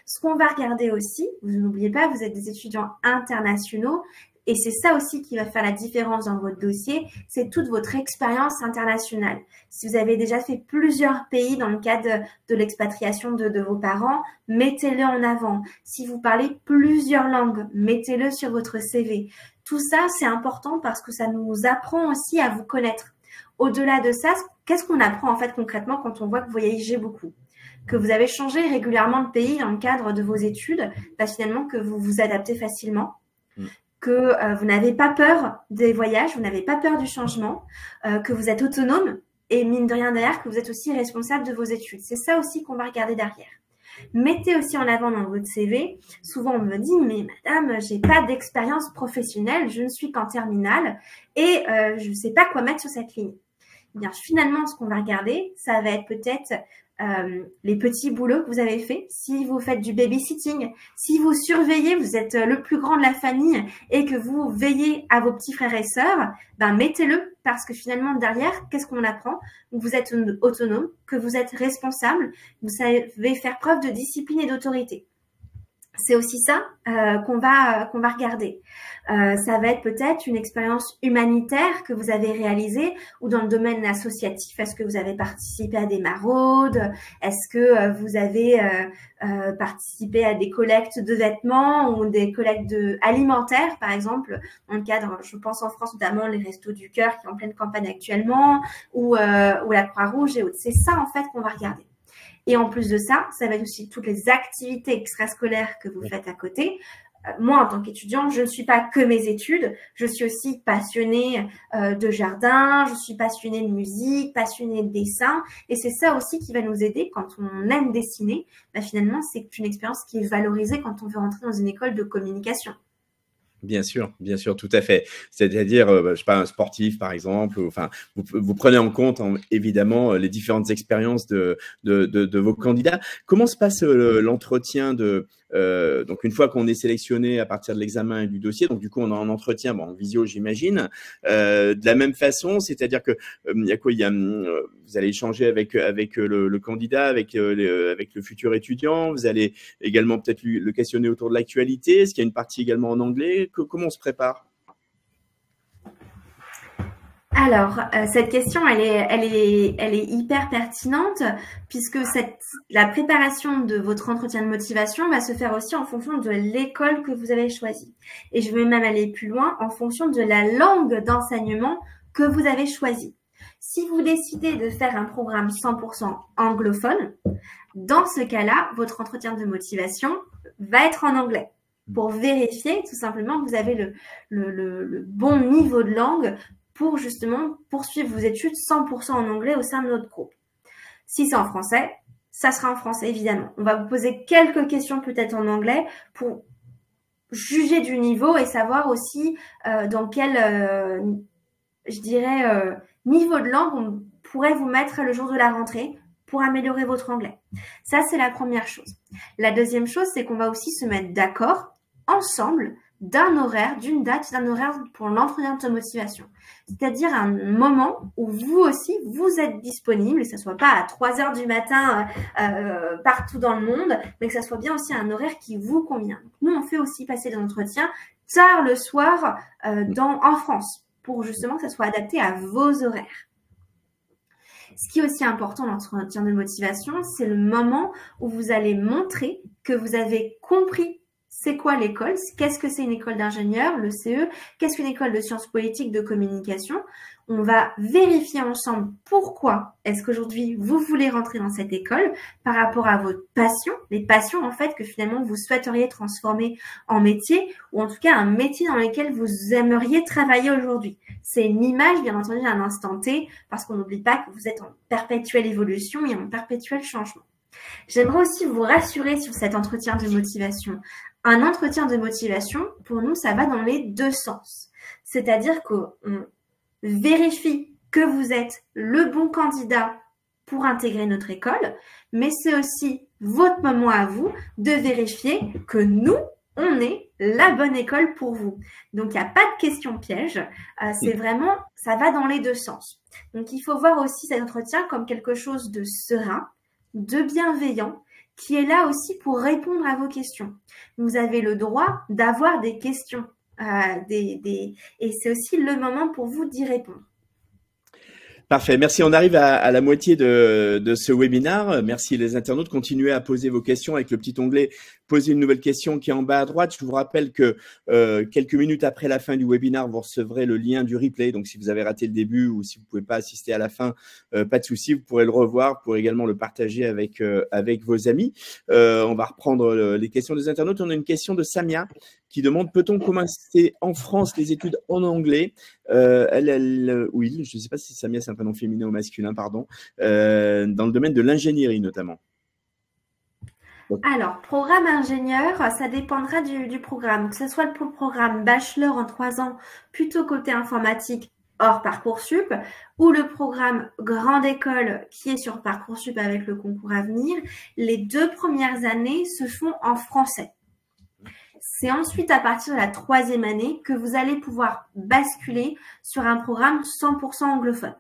Ce qu'on va regarder aussi, vous n'oubliez pas, vous êtes des étudiants internationaux. Et c'est ça aussi qui va faire la différence dans votre dossier, c'est toute votre expérience internationale. Si vous avez déjà fait plusieurs pays dans le cadre de l'expatriation de vos parents, mettez-le en avant. Si vous parlez plusieurs langues, mettez-le sur votre CV. Tout ça, c'est important parce que ça nous apprend aussi à vous connaître. Au-delà de ça, qu'est-ce qu'on apprend en fait concrètement quand on voit que vous voyagez beaucoup, que vous avez changé régulièrement de pays dans le cadre de vos études, finalement que vous vous adaptez facilement, que vous n'avez pas peur des voyages, vous n'avez pas peur du changement, que vous êtes autonome et mine de rien derrière, que vous êtes aussi responsable de vos études. C'est ça aussi qu'on va regarder derrière. Mettez aussi en avant dans votre CV, souvent on me dit « mais madame, j'ai pas d'expérience professionnelle, je ne suis qu'en terminale et je ne sais pas quoi mettre sur cette ligne ». Eh bien, finalement, ce qu'on va regarder, ça va être peut-être les petits boulots que vous avez faits. Si vous faites du babysitting, si vous surveillez, vous êtes le plus grand de la famille et que vous veillez à vos petits frères et sœurs, mettez-le parce que finalement, derrière, qu'est-ce qu'on apprend? Vous êtes autonome, que vous êtes responsable, vous savez faire preuve de discipline et d'autorité. C'est aussi ça qu'on va regarder. Ça va être peut-être une expérience humanitaire que vous avez réalisée ou dans le domaine associatif. Est-ce que vous avez participé à des maraudes? Est-ce que vous avez participé à des collectes de vêtements ou des collectes alimentaires, par exemple, dans le cadre, je pense en France notamment, les Restos du Cœur qui est en pleine campagne actuellement ou la Croix-Rouge et autres. C'est ça en fait qu'on va regarder. Et en plus de ça, ça va être aussi toutes les activités extrascolaires que vous faites à côté. Moi, en tant qu'étudiant, je ne suis pas que mes études. Je suis aussi passionnée de jardin, je suis passionnée de musique, passionnée de dessin. Et c'est ça aussi qui va nous aider quand on aime dessiner. Finalement, c'est une expérience qui est valorisée quand on veut rentrer dans une école de communication. Bien sûr, tout à fait. C'est-à-dire, je sais pas, un sportif, par exemple, enfin, vous prenez en compte évidemment les différentes expériences de vos candidats. Comment se passe l'entretien donc une fois qu'on est sélectionné à partir de l'examen et du dossier, donc du coup on a un entretien en visio, j'imagine, de la même façon, c'est-à-dire que il y a quoi, vous allez échanger avec le candidat, avec le futur étudiant, vous allez également peut-être le questionner autour de l'actualité. Est-ce qu'il y a une partie également en anglais? Comment on se prépare? Alors, cette question, elle est hyper pertinente puisque la préparation de votre entretien de motivation va se faire aussi en fonction de l'école que vous avez choisie. Et je vais même aller plus loin en fonction de la langue d'enseignement que vous avez choisie. Si vous décidez de faire un programme 100% anglophone, dans ce cas-là, votre entretien de motivation va être en anglais pour vérifier tout simplement que vous avez le bon niveau de langue pour justement poursuivre vos études 100% en anglais au sein de notre groupe. Si c'est en français, ça sera en français évidemment. On va vous poser quelques questions peut-être en anglais pour juger du niveau et savoir aussi dans quel, niveau de langue on pourrait vous mettre le jour de la rentrée pour améliorer votre anglais. Ça, c'est la première chose. La deuxième chose, c'est qu'on va aussi se mettre d'accord ensemble d'un horaire, d'une date, d'un horaire pour l'entretien de motivation. C'est-à-dire un moment où vous aussi, vous êtes disponible, et que ça soit pas à 3 heures du matin partout dans le monde, mais que ça soit bien aussi un horaire qui vous convient. Donc, nous, on fait aussi passer des entretiens tard le soir en France, pour justement que ça soit adapté à vos horaires. Ce qui est aussi important dans l'entretien de motivation, c'est le moment où vous allez montrer que vous avez compris c'est quoi l'école, qu'est-ce que c'est une école d'ingénieur, le CE, qu'est-ce qu'une école de sciences politiques, de communication. On va vérifier ensemble pourquoi est-ce qu'aujourd'hui vous voulez rentrer dans cette école par rapport à votre passion, les passions en fait que finalement vous souhaiteriez transformer en métier ou en tout cas un métier dans lequel vous aimeriez travailler aujourd'hui. C'est une image bien entendu à un instant T parce qu'on n'oublie pas que vous êtes en perpétuelle évolution et en perpétuel changement. J'aimerais aussi vous rassurer sur cet entretien de motivation. Un entretien de motivation, pour nous, ça va dans les deux sens. C'est-à-dire qu'on vérifie que vous êtes le bon candidat pour intégrer notre école, mais c'est aussi votre moment à vous de vérifier que nous, on est la bonne école pour vous. Donc, il n'y a pas de question piège. C'est vraiment, ça va dans les deux sens. Donc, il faut voir aussi cet entretien comme quelque chose de serein, de bienveillant, qui est là aussi pour répondre à vos questions. Vous avez le droit d'avoir des questions et c'est aussi le moment pour vous d'y répondre. Parfait, merci. On arrive à la moitié de ce webinaire. Merci les internautes. Continuez à poser vos questions avec le petit onglet poser une nouvelle question qui est en bas à droite. Je vous rappelle que quelques minutes après la fin du webinaire, vous recevrez le lien du replay. Donc, si vous avez raté le début ou si vous ne pouvez pas assister à la fin, pas de souci, vous pourrez le revoir, vous pourrez également le partager avec vos amis. On va reprendre les questions des internautes. On a une question de Samia qui demande: peut-on commencer en France les études en anglais? Oui, je ne sais pas si Samia c'est un prénom féminin ou masculin, pardon, dans le domaine de l'ingénierie notamment. Alors, programme ingénieur, ça dépendra du programme. Que ce soit le programme bachelor en 3 ans, plutôt côté informatique, hors Parcoursup, ou le programme grande école qui est sur Parcoursup avec le concours à venir, les 2 premières années se font en français. C'est ensuite à partir de la 3e année que vous allez pouvoir basculer sur un programme 100% anglophone.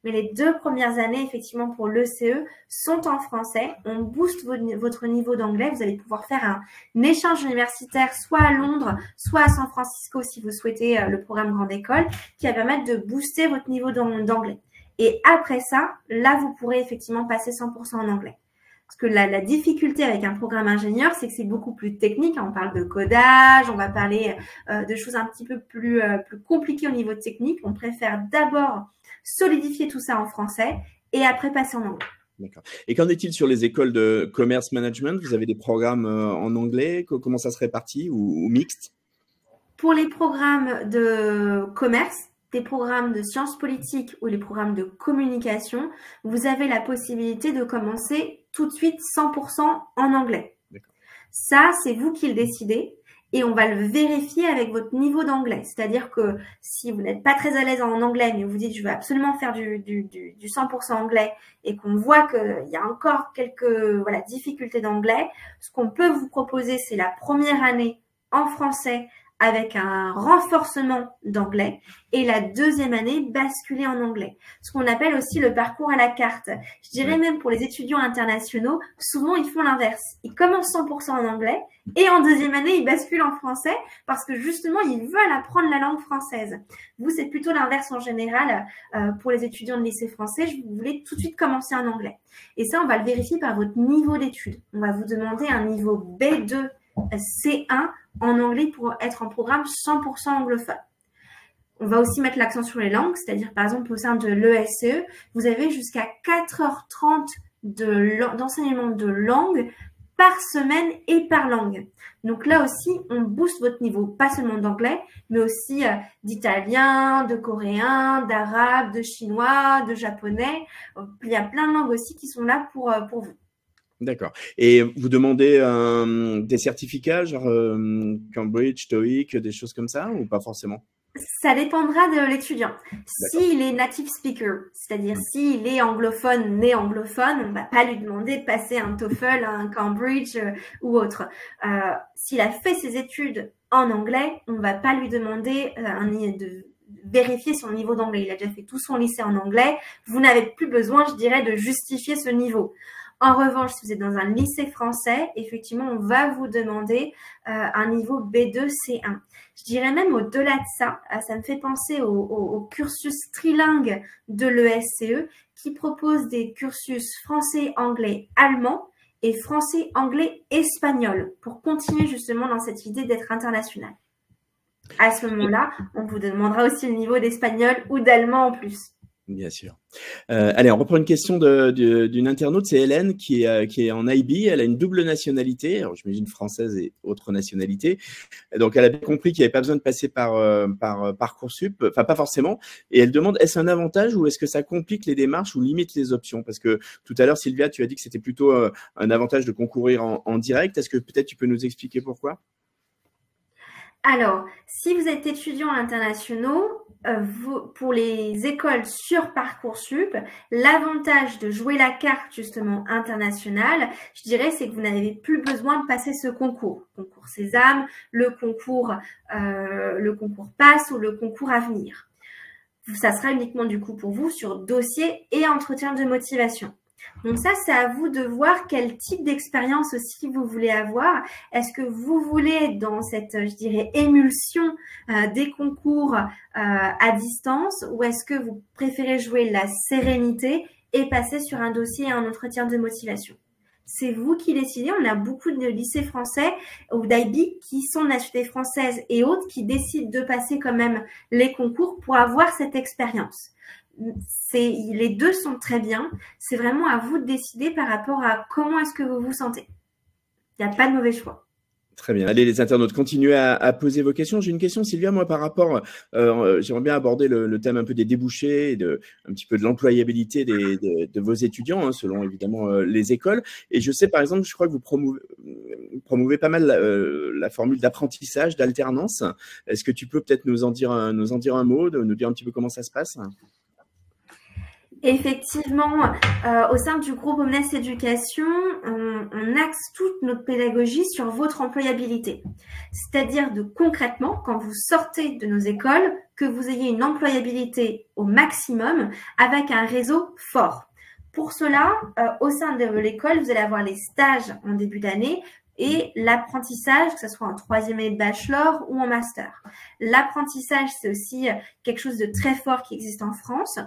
Mais les 2 premières années, effectivement, pour l'ECE sont en français. On booste votre niveau d'anglais. Vous allez pouvoir faire un échange universitaire soit à Londres, soit à San Francisco si vous souhaitez le programme grande école, qui va permettre de booster votre niveau d'anglais. Et après ça, là, vous pourrez effectivement passer 100% en anglais. Parce que la difficulté avec un programme ingénieur, c'est que c'est beaucoup plus technique. On parle de codage, on va parler de choses un petit peu plus compliquées au niveau technique. On préfère d'abord solidifier tout ça en français et après passer en anglais. D'accord. Et qu'en est-il sur les écoles de commerce management? Vous avez des programmes en anglais? Comment ça se répartit ou mixte? Pour les programmes de commerce, des programmes de sciences politiques ou les programmes de communication, vous avez la possibilité de commencer tout de suite 100% en anglais. Ça, c'est vous qui le décidez et on va le vérifier avec votre niveau d'anglais. C'est-à-dire que si vous n'êtes pas très à l'aise en anglais, mais vous dites je veux absolument faire du 100% anglais et qu'on voit qu'il y a encore quelques difficultés d'anglais, ce qu'on peut vous proposer, c'est la première année en français avec un renforcement d'anglais et la 2e année basculer en anglais. Ce qu'on appelle aussi le parcours à la carte. Je dirais même pour les étudiants internationaux, souvent ils font l'inverse. Ils commencent 100% en anglais et en 2e année ils basculent en français parce que justement ils veulent apprendre la langue française. Vous, c'est plutôt l'inverse en général. Pour les étudiants de lycée français, vous voulez tout de suite commencer en anglais. Et ça, on va le vérifier par votre niveau d'études. On va vous demander un niveau B2 C1 en anglais pour être en programme 100% anglophone. On va aussi mettre l'accent sur les langues, c'est-à-dire par exemple au sein de l'ESCE, vous avez jusqu'à 4h30 d'enseignement de langue par semaine et par langue. Donc là aussi, on booste votre niveau, pas seulement d'anglais, mais aussi d'italien, de coréen, d'arabe, de chinois, de japonais. Il y a plein de langues aussi qui sont là pour vous. D'accord. Et vous demandez des certificats, genre Cambridge, TOEIC, des choses comme ça, ou pas forcément? Ça dépendra de l'étudiant. S'il est native speaker, c'est-à-dire s'il est anglophone, né anglophone, on ne va pas lui demander de passer un TOEFL, un Cambridge ou autre. S'il a fait ses études en anglais, on ne va pas lui demander de vérifier son niveau d'anglais. Il a déjà fait tout son lycée en anglais. Vous n'avez plus besoin, je dirais, de justifier ce niveau. En revanche, si vous êtes dans un lycée français, effectivement, on va vous demander un niveau B2, C1. Je dirais même au-delà de ça, ça me fait penser au cursus trilingue de l'ESCE qui propose des cursus français, anglais, allemand et français, anglais, espagnol pour continuer justement dans cette idée d'être international. À ce moment-là, on vous demandera aussi le niveau d'espagnol ou d'allemand en plus. Bien sûr. Allez, on reprend une question d'une internaute, c'est Hélène qui est en IB. Elle a une double nationalité, alors j'imagine française et autre nationalité. Donc, elle a bien compris qu'il n'y avait pas besoin de passer par Parcoursup, enfin pas forcément. Et elle demande, est-ce un avantage ou est-ce que ça complique les démarches ou limite les options? Parce que tout à l'heure, Sylvia, tu as dit que c'était plutôt un avantage de concourir en direct. Est-ce que peut-être tu peux nous expliquer pourquoi? Alors, si vous êtes étudiant internationaux, pour les écoles sur Parcoursup, l'avantage de jouer la carte justement internationale, je dirais, c'est que vous n'avez plus besoin de passer ce concours. Concours Sésame, le concours PASS ou le concours Avenir. Ça sera uniquement du coup pour vous sur dossier et entretien de motivation. Donc ça, c'est à vous de voir quel type d'expérience aussi vous voulez avoir. Est-ce que vous voulez être dans cette, je dirais, émulsion des concours à distance ou est-ce que vous préférez jouer la sérénité et passer sur un dossier et un entretien de motivation? c'est vous qui décidez. On a beaucoup de lycées français ou d'IB qui sont de nationalité française et autres qui décident de passer quand même les concours pour avoir cette expérience. Les deux sont très bien. C'est vraiment à vous de décider par rapport à comment est-ce que vous vous sentez. Il n'y a pas de mauvais choix. Très bien. Allez, les internautes, continuez à poser vos questions. J'ai une question, Sylvia, moi, par rapport, j'aimerais bien aborder le thème un peu des débouchés, et un petit peu de l'employabilité de vos étudiants, hein, selon évidemment les écoles. Et je sais, par exemple, je crois que vous promouvez pas mal la formule d'apprentissage, d'alternance. Est-ce que tu peux peut-être nous en dire un mot, nous dire un petit peu comment ça se passe? Effectivement, au sein du groupe Omnes Éducation, on axe toute notre pédagogie sur votre employabilité. C'est-à-dire concrètement, quand vous sortez de nos écoles, que vous ayez une employabilité au maximum avec un réseau fort. Pour cela, au sein de l'école, vous allez avoir les stages en début d'année et l'apprentissage, que ce soit en troisième année de bachelor ou en master. L'apprentissage, c'est aussi quelque chose de très fort qui existe en France.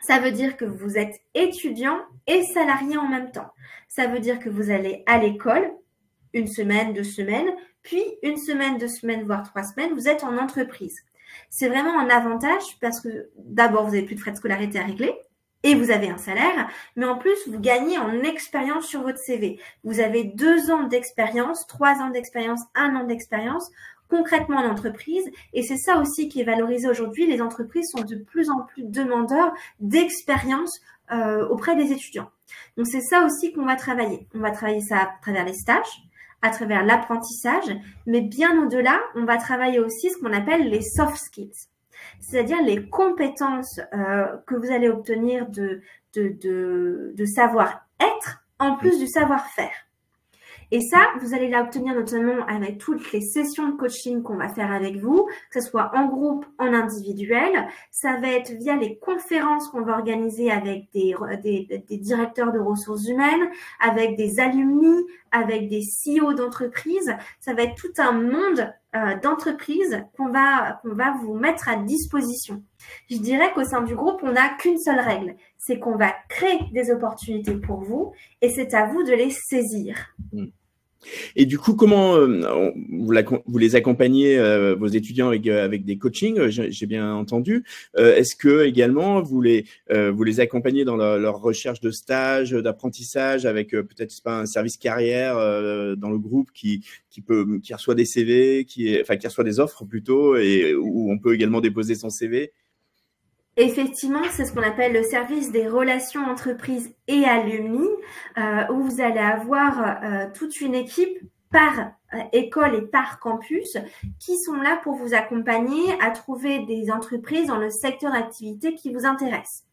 Ça veut dire que vous êtes étudiant et salarié en même temps. Ça veut dire que vous allez à l'école, 1 semaine, 2 semaines, puis 1 semaine, 2 semaines, voire 3 semaines, vous êtes en entreprise. C'est vraiment un avantage parce que d'abord, vous n'avez plus de frais de scolarité à régler et vous avez un salaire, mais en plus, vous gagnez en expérience sur votre CV. Vous avez 2 ans d'expérience, 3 ans d'expérience, 1 an d'expérience concrètement en entreprise. Et c'est ça aussi qui est valorisé aujourd'hui. Les entreprises sont de plus en plus demandeurs d'expérience auprès des étudiants. Donc, c'est ça aussi qu'on va travailler. On va travailler ça à travers les stages, à travers l'apprentissage, mais bien au-delà, on va travailler aussi ce qu'on appelle les soft skills, c'est-à-dire les compétences que vous allez obtenir de savoir-être en plus du savoir-faire. Et ça, vous allez l'obtenir notamment avec toutes les sessions de coaching qu'on va faire avec vous, que ce soit en groupe, en individuel. Ça va être via les conférences qu'on va organiser avec des directeurs de ressources humaines, avec des alumni, avec des CEO d'entreprises. Ça va être tout un monde d'entreprises qu'on va vous mettre à disposition. Je dirais qu'au sein du groupe, on n'a qu'une seule règle, c'est qu'on va créer des opportunités pour vous et c'est à vous de les saisir. Et du coup, comment vous les accompagnez, vos étudiants, avec des coachings, j'ai bien entendu. Est-ce que également vous les accompagnez dans leur recherche de stage, d'apprentissage, avec peut-être pas un service carrière dans le groupe qui reçoit des CV, qui reçoit des offres plutôt, et où on peut également déposer son CV? Effectivement, c'est ce qu'on appelle le service des relations entreprises et alumni, où vous allez avoir toute une équipe par école et par campus qui sont là pour vous accompagner à trouver des entreprises dans le secteur d'activité qui vous intéresse.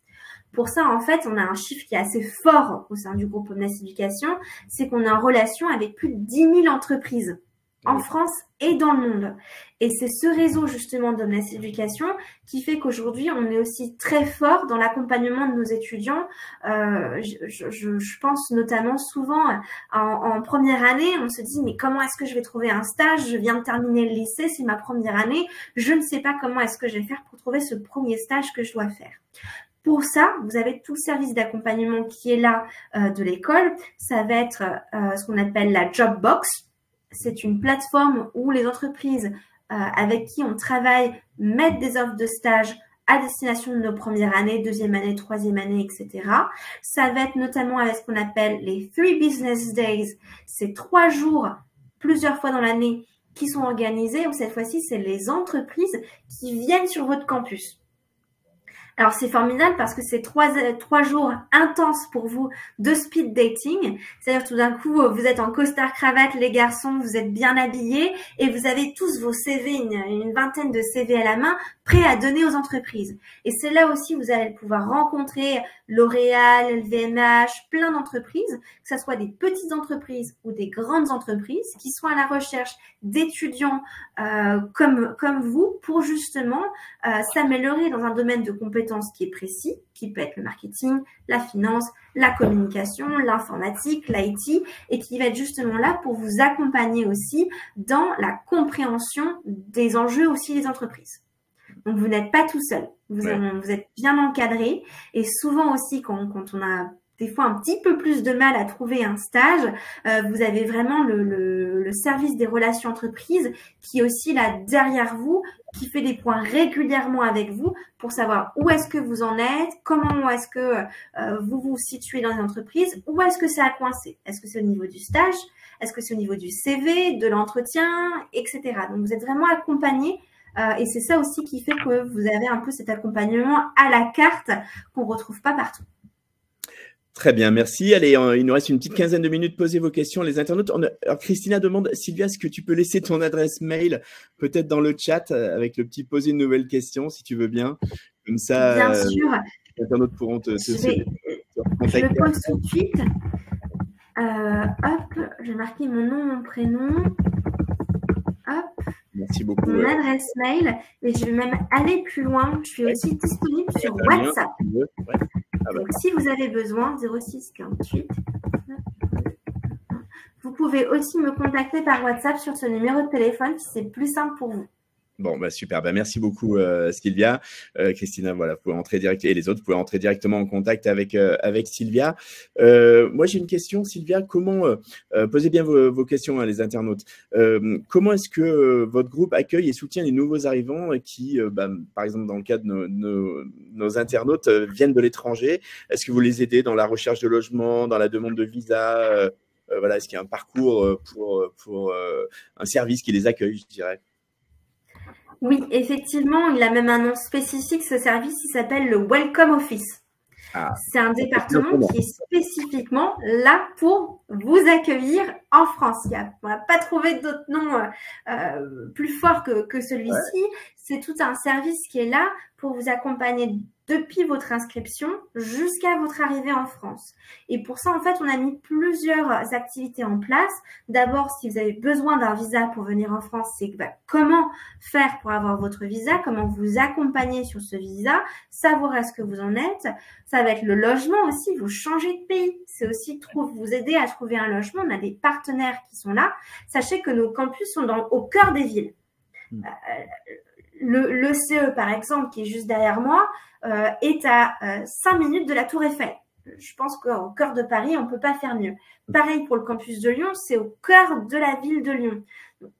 Pour ça, en fait, on a un chiffre qui est assez fort au sein du groupe Omnes Éducation, c'est qu'on est en relation avec plus de 10 000 entreprises en France et dans le monde. Et c'est ce réseau justement d'Omnes Éducation qui fait qu'aujourd'hui, on est aussi très fort dans l'accompagnement de nos étudiants. Je pense notamment souvent en première année, on se dit mais comment est-ce que je vais trouver un stage? Je viens de terminer le lycée, c'est ma première année. Je ne sais pas comment est-ce que je vais faire pour trouver ce premier stage que je dois faire. Pour ça, vous avez tout le service d'accompagnement qui est là de l'école. Ça va être ce qu'on appelle la Job Box. C'est une plateforme où les entreprises avec qui on travaille mettent des offres de stage à destination de nos premières années, deuxième année, troisième année, etc. Ça va être notamment avec ce qu'on appelle les 3 Business Days. C'est 3 jours, plusieurs fois dans l'année, qui sont organisés, où cette fois-ci, c'est les entreprises qui viennent sur votre campus. Alors, c'est formidable parce que c'est 3 jours intenses pour vous de speed dating. C'est-à-dire, tout d'un coup, vous êtes en costard cravate, les garçons, vous êtes bien habillés et vous avez tous vos CV, une vingtaine de CV à la main, prêts à donner aux entreprises. Et c'est là aussi où vous allez pouvoir rencontrer L'Oréal, LVMH, plein d'entreprises, que ce soit des petites entreprises ou des grandes entreprises qui sont à la recherche d'étudiants comme vous pour justement s'améliorer dans un domaine de compétences qui est précis, qui peut être le marketing, la finance, la communication, l'informatique, l'IT, et qui va être justement là pour vous accompagner aussi dans la compréhension des enjeux aussi des entreprises. Donc, vous n'êtes pas tout seul. Vous êtes bien encadré. Et souvent aussi, quand on a des fois un petit peu plus de mal à trouver un stage, vous avez vraiment le service des relations entreprises qui est aussi là derrière vous, qui fait des points régulièrement avec vous pour savoir où est-ce que vous en êtes, comment est-ce que vous vous situez dans les entreprises, où est-ce que ça a coincé. Est-ce que c'est au niveau du stage? Est-ce que c'est au niveau du CV, de l'entretien, etc. Donc, vous êtes vraiment accompagné et c'est ça aussi qui fait que vous avez un peu cet accompagnement à la carte qu'on ne retrouve pas partout. Très bien, merci. Allez, il nous reste une petite quinzaine de minutes. Posez vos questions, les internautes. Alors, Christina demande, Sylvia, est-ce que tu peux laisser ton adresse mail peut-être dans le chat avec le petit poser une nouvelle question, si tu veux bien. Comme ça, bien sûr. Les internautes pourront te contacter. Je le pose tout de suite. Hop, j'ai marqué mon nom, mon prénom. Hop. Merci beaucoup. Mon adresse mail. Et je vais même aller plus loin. Je suis aussi disponible sur WhatsApp. Donc, si vous avez besoin, 06 48. Vous pouvez aussi me contacter par WhatsApp sur ce numéro de téléphone si c'est plus simple pour vous. Bon, bah super. Bah, merci beaucoup, Sylvia. Christina, voilà, vous pouvez entrer direct et les autres, vous pouvez entrer directement en contact avec Sylvia. Moi, j'ai une question, Sylvia. Comment posez bien vos questions, hein, les internautes. Comment est-ce que votre groupe accueille et soutient les nouveaux arrivants qui, par exemple, dans le cas de nos internautes, viennent de l'étranger? Est-ce que vous les aidez dans la recherche de logement, dans la demande de visa? Voilà, est-ce qu'il y a un parcours pour un service qui les accueille, je dirais? Oui, effectivement, il a même un nom spécifique, ce service, il s'appelle le Welcome Office. Ah, c'est un département qui est spécifiquement là pour vous accueillir en France. On n'a pas trouvé d'autres noms plus forts que celui-ci. Ouais. C'est tout un service qui est là pour vous accompagner depuis votre inscription jusqu'à votre arrivée en France. Et pour ça, en fait, on a mis plusieurs activités en place. D'abord, si vous avez besoin d'un visa pour venir en France, c'est comment faire pour avoir votre visa, comment vous accompagner sur ce visa, savoir est-ce que vous en êtes. Ça va être le logement aussi, vous changez de pays. C'est aussi vous aider à trouver un logement. On a des partenaires qui sont là. Sachez que nos campus sont au cœur des villes. Le CE, par exemple, qui est juste derrière moi, est à 5 minutes de la Tour Eiffel. Je pense qu'au cœur de Paris, on ne peut pas faire mieux. Pareil pour le campus de Lyon, c'est au cœur de la ville de Lyon.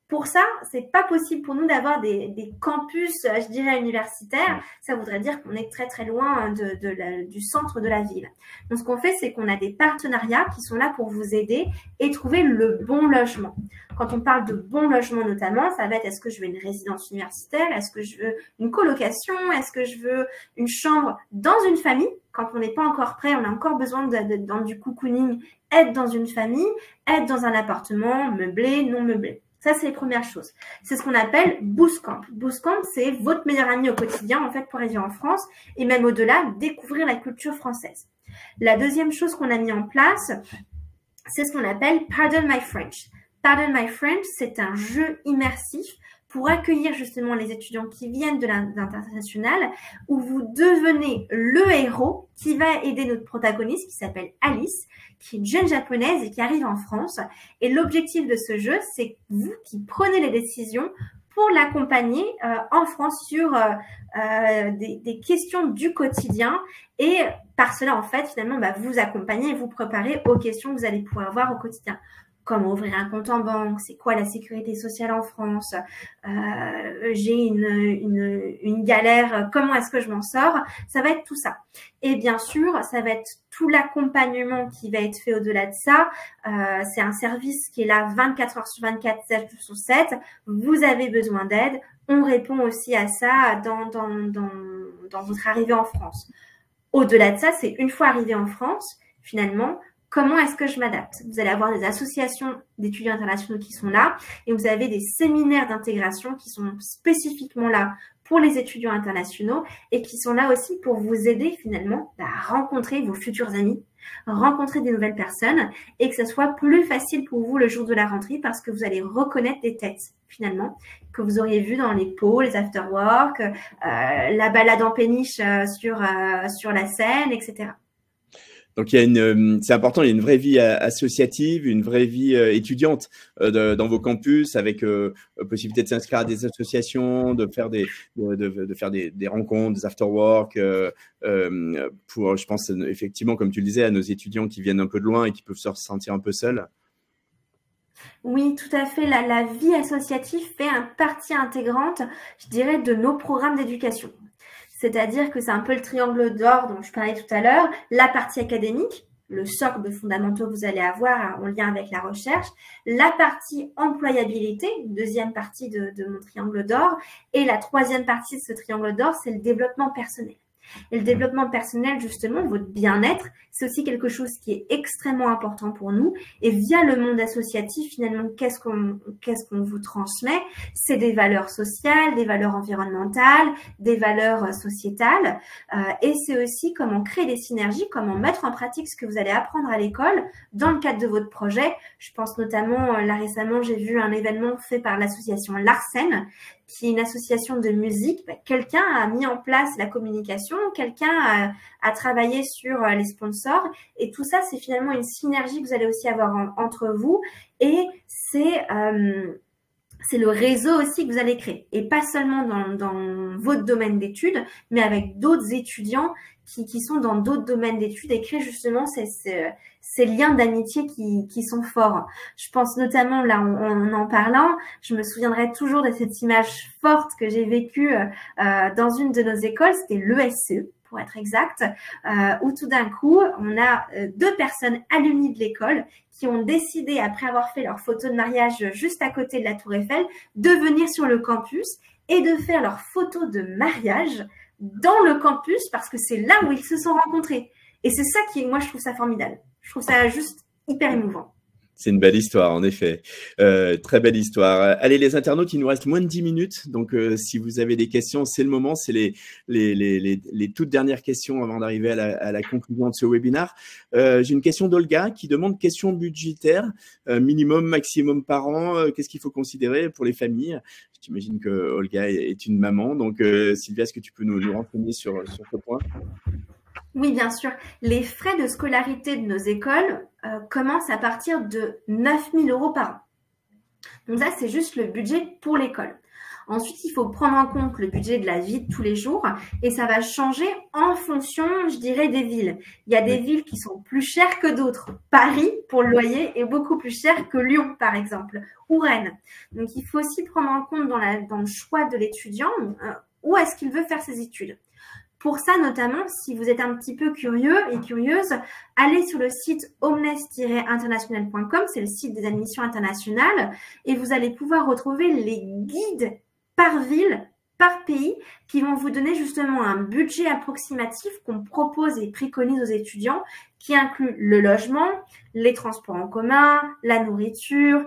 Pour ça, c'est pas possible pour nous d'avoir des campus, je dirais, universitaires. Ça voudrait dire qu'on est très, très loin du centre de la ville. Donc, ce qu'on fait, c'est qu'on a des partenariats qui sont là pour vous aider et trouver le bon logement. Quand on parle de bon logement notamment, ça va être est-ce que je veux une résidence universitaire? Est-ce que je veux une colocation? Est-ce que je veux une chambre dans une famille? Quand on n'est pas encore prêt, on a encore besoin dans du cocooning, être dans une famille, être dans un appartement meublé, non meublé. Ça, c'est les premières choses. C'est ce qu'on appelle Bootcamp. Bootcamp, c'est votre meilleur ami au quotidien, en fait, pour arriver en France et même au-delà, découvrir la culture française. La deuxième chose qu'on a mis en place, c'est ce qu'on appelle Pardon My French. Pardon My French, c'est un jeu immersif pour accueillir justement les étudiants qui viennent de l'international, où vous devenez le héros qui va aider notre protagoniste qui s'appelle Alice, qui est une jeune japonaise et qui arrive en France. Et l'objectif de ce jeu, c'est vous qui prenez les décisions pour l'accompagner en France sur des questions du quotidien et par cela, en fait, finalement, vous accompagner et vous préparer aux questions que vous allez pouvoir avoir au quotidien. Comment ouvrir un compte en banque, c'est quoi la sécurité sociale en France, j'ai une galère, comment est-ce que je m'en sors? Ça va être tout ça. Et bien sûr, ça va être tout l'accompagnement qui va être fait au-delà de ça. C'est un service qui est là 24 heures sur 24, 7 jours sur 7. Vous avez besoin d'aide. On répond aussi à ça dans votre arrivée en France. Au-delà de ça, c'est une fois arrivé en France, finalement, comment est-ce que je m'adapte? Vous allez avoir des associations d'étudiants internationaux qui sont là et vous avez des séminaires d'intégration qui sont spécifiquement là pour les étudiants internationaux et qui sont là aussi pour vous aider finalement à rencontrer vos futurs amis, rencontrer des nouvelles personnes et que ce soit plus facile pour vous le jour de la rentrée parce que vous allez reconnaître des têtes finalement que vous auriez vues dans les pots, les after-work, la balade en péniche sur la Seine, etc. Donc, c'est important, il y a une vraie vie associative, une vraie vie étudiante dans vos campus, avec possibilité de s'inscrire à des associations, de faire des rencontres, des after-work, pour, je pense, effectivement, comme tu le disais, à nos étudiants qui viennent un peu de loin et qui peuvent se sentir un peu seuls. Oui, tout à fait. La vie associative fait partie intégrante, je dirais, de nos programmes d'éducation. C'est-à-dire que c'est un peu le triangle d'or dont je parlais tout à l'heure, la partie académique, le socle de fondamentaux que vous allez avoir en lien avec la recherche, la partie employabilité, deuxième partie de mon triangle d'or, et la troisième partie de ce triangle d'or, c'est le développement personnel. Et le développement personnel, justement, votre bien-être, c'est aussi quelque chose qui est extrêmement important pour nous. Et via le monde associatif, finalement, qu'est-ce qu'on vous transmet? C'est des valeurs sociales, des valeurs environnementales, des valeurs sociétales. Et c'est aussi comment créer des synergies, comment mettre en pratique ce que vous allez apprendre à l'école dans le cadre de votre projet. Je pense notamment, là récemment, j'ai vu un événement fait par l'association Larsen, qui est une association de musique. Quelqu'un a mis en place la communication, quelqu'un a travaillé sur les sponsors, et tout ça, c'est finalement une synergie que vous allez aussi avoir entre vous, et c'est le réseau aussi que vous allez créer, et pas seulement dans votre domaine d'études, mais avec d'autres étudiants qui sont dans d'autres domaines d'études, et créer justement ces liens d'amitié qui sont forts. Je pense notamment, là, en parlant, je me souviendrai toujours de cette image forte que j'ai vécue dans une de nos écoles, c'était l'ESCE, pour être exact, où tout d'un coup, on a 2 personnes alumnies de l'école qui ont décidé, après avoir fait leur photo de mariage juste à côté de la Tour Eiffel, de venir sur le campus et de faire leur photo de mariage dans le campus, parce que c'est là où ils se sont rencontrés. Et c'est ça qui, moi, je trouve ça formidable. Je trouve ça juste hyper émouvant. C'est une belle histoire, en effet. Très belle histoire. Allez, les internautes, il nous reste moins de 10 minutes. Donc, si vous avez des questions, c'est le moment. C'est les toutes dernières questions avant d'arriver à la conclusion de ce webinaire. J'ai une question d'Olga qui demande question budgétaire, minimum, maximum par an. Qu'est-ce qu'il faut considérer pour les familles? J'imagine que Olga est une maman. Donc, Sylvia, est-ce que tu peux nous renseigner sur ce point? Oui, bien sûr. Les frais de scolarité de nos écoles commencent à partir de 9 000 € par an. Donc ça, c'est juste le budget pour l'école. Ensuite, il faut prendre en compte le budget de la vie de tous les jours, et ça va changer en fonction, je dirais, des villes. Il y a des villes qui sont plus chères que d'autres. Paris, pour le loyer, est beaucoup plus cher que Lyon, par exemple, ou Rennes. Donc, il faut aussi prendre en compte dans le choix de l'étudiant où est-ce qu'il veut faire ses études. Pour ça, notamment, si vous êtes un petit peu curieux et curieuse, allez sur le site omnes-international.com, c'est le site des admissions internationales, et vous allez pouvoir retrouver les guides par ville, par pays, qui vont vous donner justement un budget approximatif qu'on propose et préconise aux étudiants, qui inclut le logement, les transports en commun, la nourriture,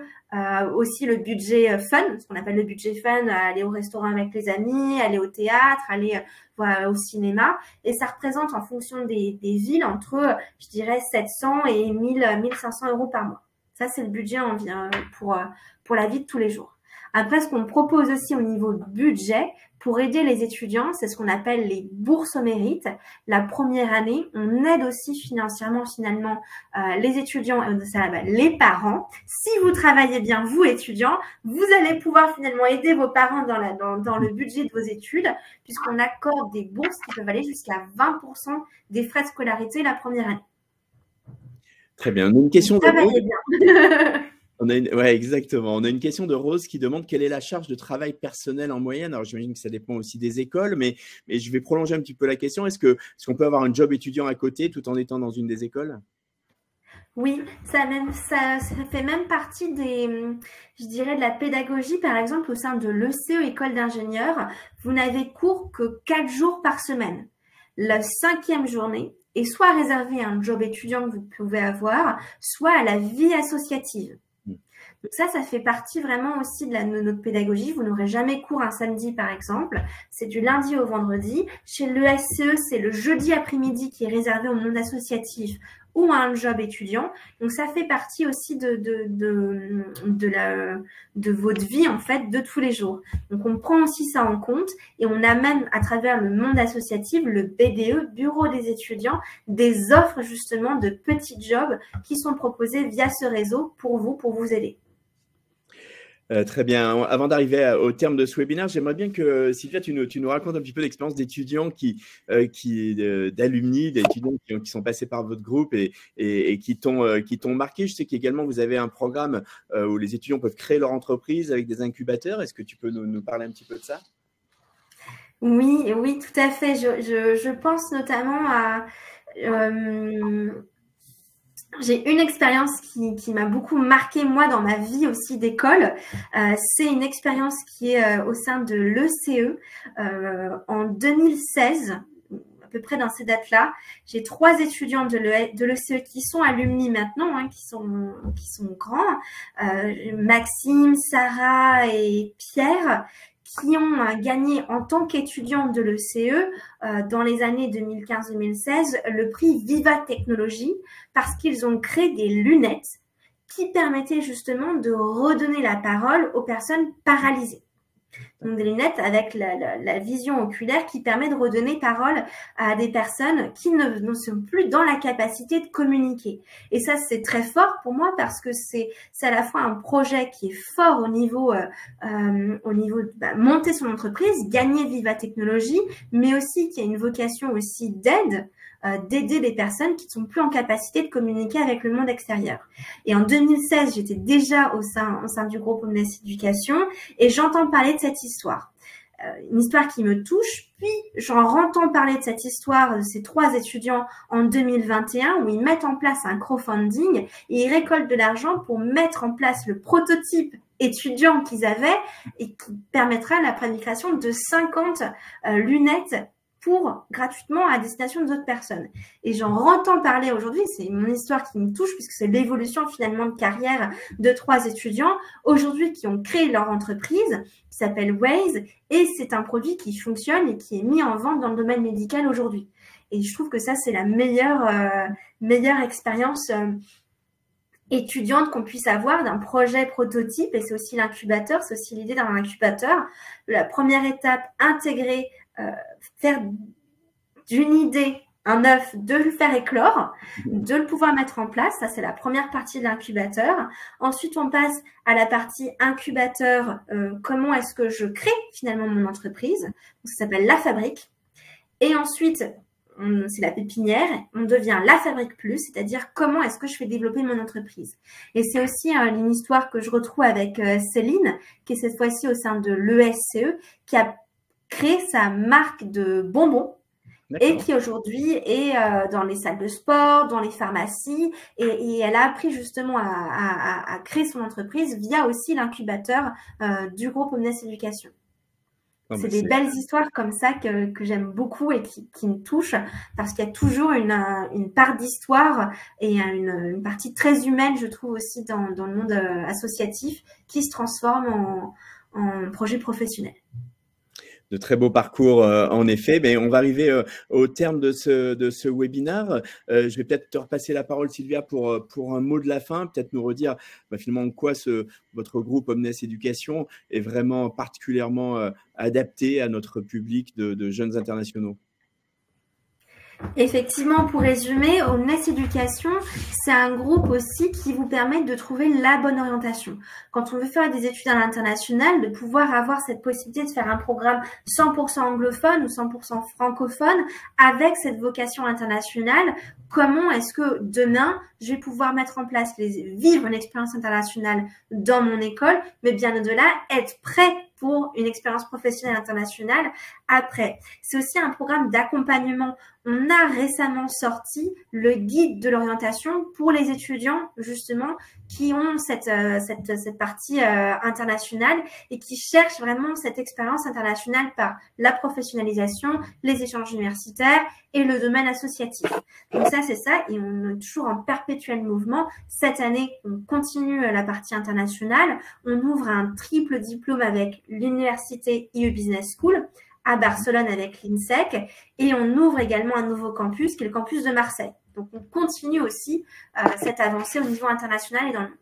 aussi le budget fun, ce qu'on appelle le budget fun, aller au restaurant avec les amis, aller au théâtre, aller au cinéma. Et ça représente en fonction des villes entre, je dirais, 700 et 1500 € par mois. Ça, c'est le budget pour la vie de tous les jours. Après, ce qu'on propose aussi au niveau de budget pour aider les étudiants, c'est ce qu'on appelle les bourses au mérite. La première année, on aide aussi financièrement finalement les étudiants et les parents. Si vous travaillez bien, vous étudiants, vous allez pouvoir finalement aider vos parents dans le budget de vos études, puisqu'on accorde des bourses qui peuvent aller jusqu'à 20% des frais de scolarité la première année. Très bien. Une question de Travaillez bien. Ouais, exactement. On a une question de Rose qui demande quelle est la charge de travail personnel en moyenne. Alors, j'imagine que ça dépend aussi des écoles, mais je vais prolonger un petit peu la question. Est-ce qu'on peut avoir un job étudiant à côté tout en étant dans une des écoles? Oui, ça fait même partie je dirais, de la pédagogie. Par exemple, au sein de l'ECE, École d'ingénieurs, vous n'avez cours que 4 jours par semaine. La 5e journée est soit réservée à un job étudiant que vous pouvez avoir, soit à la vie associative. Donc ça fait partie vraiment aussi de notre pédagogie. Vous n'aurez jamais cours un samedi, par exemple. C'est du lundi au vendredi. Chez l'ESCE, c'est le jeudi après-midi qui est réservé au monde associatif ou un job étudiant. Donc, ça fait partie aussi de votre vie, en fait, de tous les jours. Donc, on prend aussi ça en compte et on a même, à travers le monde associatif, le BDE, Bureau des étudiants, des offres justement de petits jobs qui sont proposés via ce réseau pour vous aider. Très bien. Avant d'arriver au terme de ce webinaire, j'aimerais bien que Sylvia, tu nous racontes un petit peu l'expérience d'étudiants d'alumni, d'étudiants qui sont passés par votre groupe et qui t'ont marqué. Je sais qu'également vous avez un programme où les étudiants peuvent créer leur entreprise avec des incubateurs. Est-ce que tu peux nous parler un petit peu de ça? Oui, oui, tout à fait. Je pense notamment à j'ai une expérience qui m'a beaucoup marquée, moi, dans ma vie aussi d'école. C'est une expérience qui est au sein de l'ECE en 2016, à peu près dans ces dates-là. J'ai 3 étudiants de l'ECE qui sont alumni maintenant, hein, qui sont grands. Maxime, Sarah et Pierre, qui ont gagné en tant qu'étudiants de l'ECE dans les années 2015-2016 le prix Viva Technologie parce qu'ils ont créé des lunettes qui permettaient justement de redonner la parole aux personnes paralysées. Donc des lunettes avec la vision oculaire qui permet de redonner parole à des personnes qui ne sont plus dans la capacité de communiquer. Et ça, c'est très fort pour moi parce que c'est à la fois un projet qui est fort au niveau monter son entreprise, gagner Viva Technologie, mais aussi qui a une vocation aussi d'aide, d'aider les personnes qui ne sont plus en capacité de communiquer avec le monde extérieur. Et en 2016, j'étais déjà au sein du groupe Omnes Éducation et j'entends parler de cette histoire. Une histoire qui me touche, puis j'en entends parler de cette histoire de ces 3 étudiants en 2021 où ils mettent en place un crowdfunding et ils récoltent de l'argent pour mettre en place le prototype étudiant qu'ils avaient et qui permettra la fabrication de 50 lunettes gratuitement à destination d'autres personnes. Et j'en entends parler aujourd'hui, c'est mon histoire qui me touche puisque c'est l'évolution finalement de carrière de 3 étudiants aujourd'hui qui ont créé leur entreprise qui s'appelle Waze et c'est un produit qui fonctionne et qui est mis en vente dans le domaine médical aujourd'hui. Et je trouve que ça, c'est la meilleure expérience étudiante qu'on puisse avoir d'un projet prototype et c'est aussi l'incubateur, c'est aussi l'idée d'un incubateur. La première étape, intégrer faire d'une idée un œuf, de le faire éclore, de le pouvoir mettre en place. Ça, c'est la première partie de l'incubateur. Ensuite, on passe à la partie incubateur. Comment est-ce que je crée finalement mon entreprise? Donc, ça s'appelle la fabrique. Et ensuite, c'est la pépinière. On devient la fabrique plus, c'est-à-dire comment est-ce que je fais développer mon entreprise. Et c'est aussi une histoire que je retrouve avec Céline, qui est cette fois-ci au sein de l'ESCE, qui a créé sa marque de bonbons et qui aujourd'hui est dans les salles de sport, dans les pharmacies et elle a appris justement à créer son entreprise via aussi l'incubateur du groupe Omnes Éducation. C'est des belles histoires comme ça que j'aime beaucoup et qui me touchent parce qu'il y a toujours une part d'histoire et une partie très humaine, je trouve aussi dans le monde associatif qui se transforme en projet professionnel. De très beaux parcours, en effet. Mais on va arriver au terme de ce webinaire. Je vais peut-être te repasser la parole, Sylvia, pour un mot de la fin, peut-être nous redire finalement en quoi votre groupe Omnes Éducation est vraiment particulièrement adapté à notre public de jeunes internationaux. Effectivement, pour résumer, Omnes Éducation, c'est un groupe aussi qui vous permet de trouver la bonne orientation. Quand on veut faire des études à l'international, de pouvoir avoir cette possibilité de faire un programme 100% anglophone ou 100% francophone avec cette vocation internationale, comment est-ce que demain, je vais pouvoir mettre en place, vivre une expérience internationale dans mon école, mais bien au-delà, être prêt pour une expérience professionnelle internationale après. C'est aussi un programme d'accompagnement. On a récemment sorti le guide de l'orientation pour les étudiants, justement, qui ont cette partie internationale et qui cherchent vraiment cette expérience internationale par la professionnalisation, les échanges universitaires et le domaine associatif. Donc ça, c'est ça. Et on est toujours en perpétuel mouvement. Cette année, on continue la partie internationale. On ouvre un triple diplôme avec l'université EU Business School à Barcelone avec l'INSEC et on ouvre également un nouveau campus qui est le campus de Marseille. Donc, on continue aussi cette avancée au niveau international et dans le monde.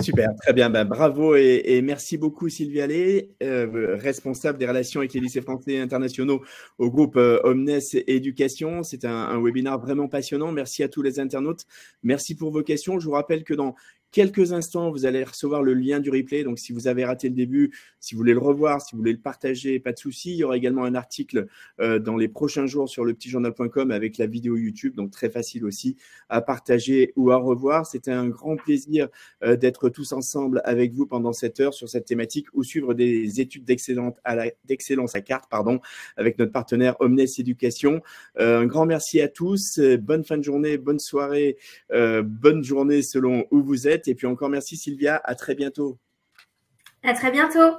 Super, très bien. Ben, bravo et merci beaucoup Sylvie Allais, responsable des relations avec les lycées français internationaux au groupe Omnes Éducation. C'est un webinaire vraiment passionnant. Merci à tous les internautes. Merci pour vos questions. Je vous rappelle que dans quelques instants, vous allez recevoir le lien du replay. Donc, si vous avez raté le début, si vous voulez le revoir, si vous voulez le partager, pas de souci. Il y aura également un article dans les prochains jours sur lepetitjournal.com avec la vidéo YouTube. Donc, très facile aussi à partager ou à revoir. C'était un grand plaisir d'être tous ensemble avec vous pendant cette heure sur cette thématique ou suivre des études d'excellence à carte, avec notre partenaire Omnes Éducation. Un grand merci à tous. Bonne fin de journée, bonne soirée, bonne journée selon où vous êtes. Et puis encore merci Sylvia, à très bientôt. À très bientôt.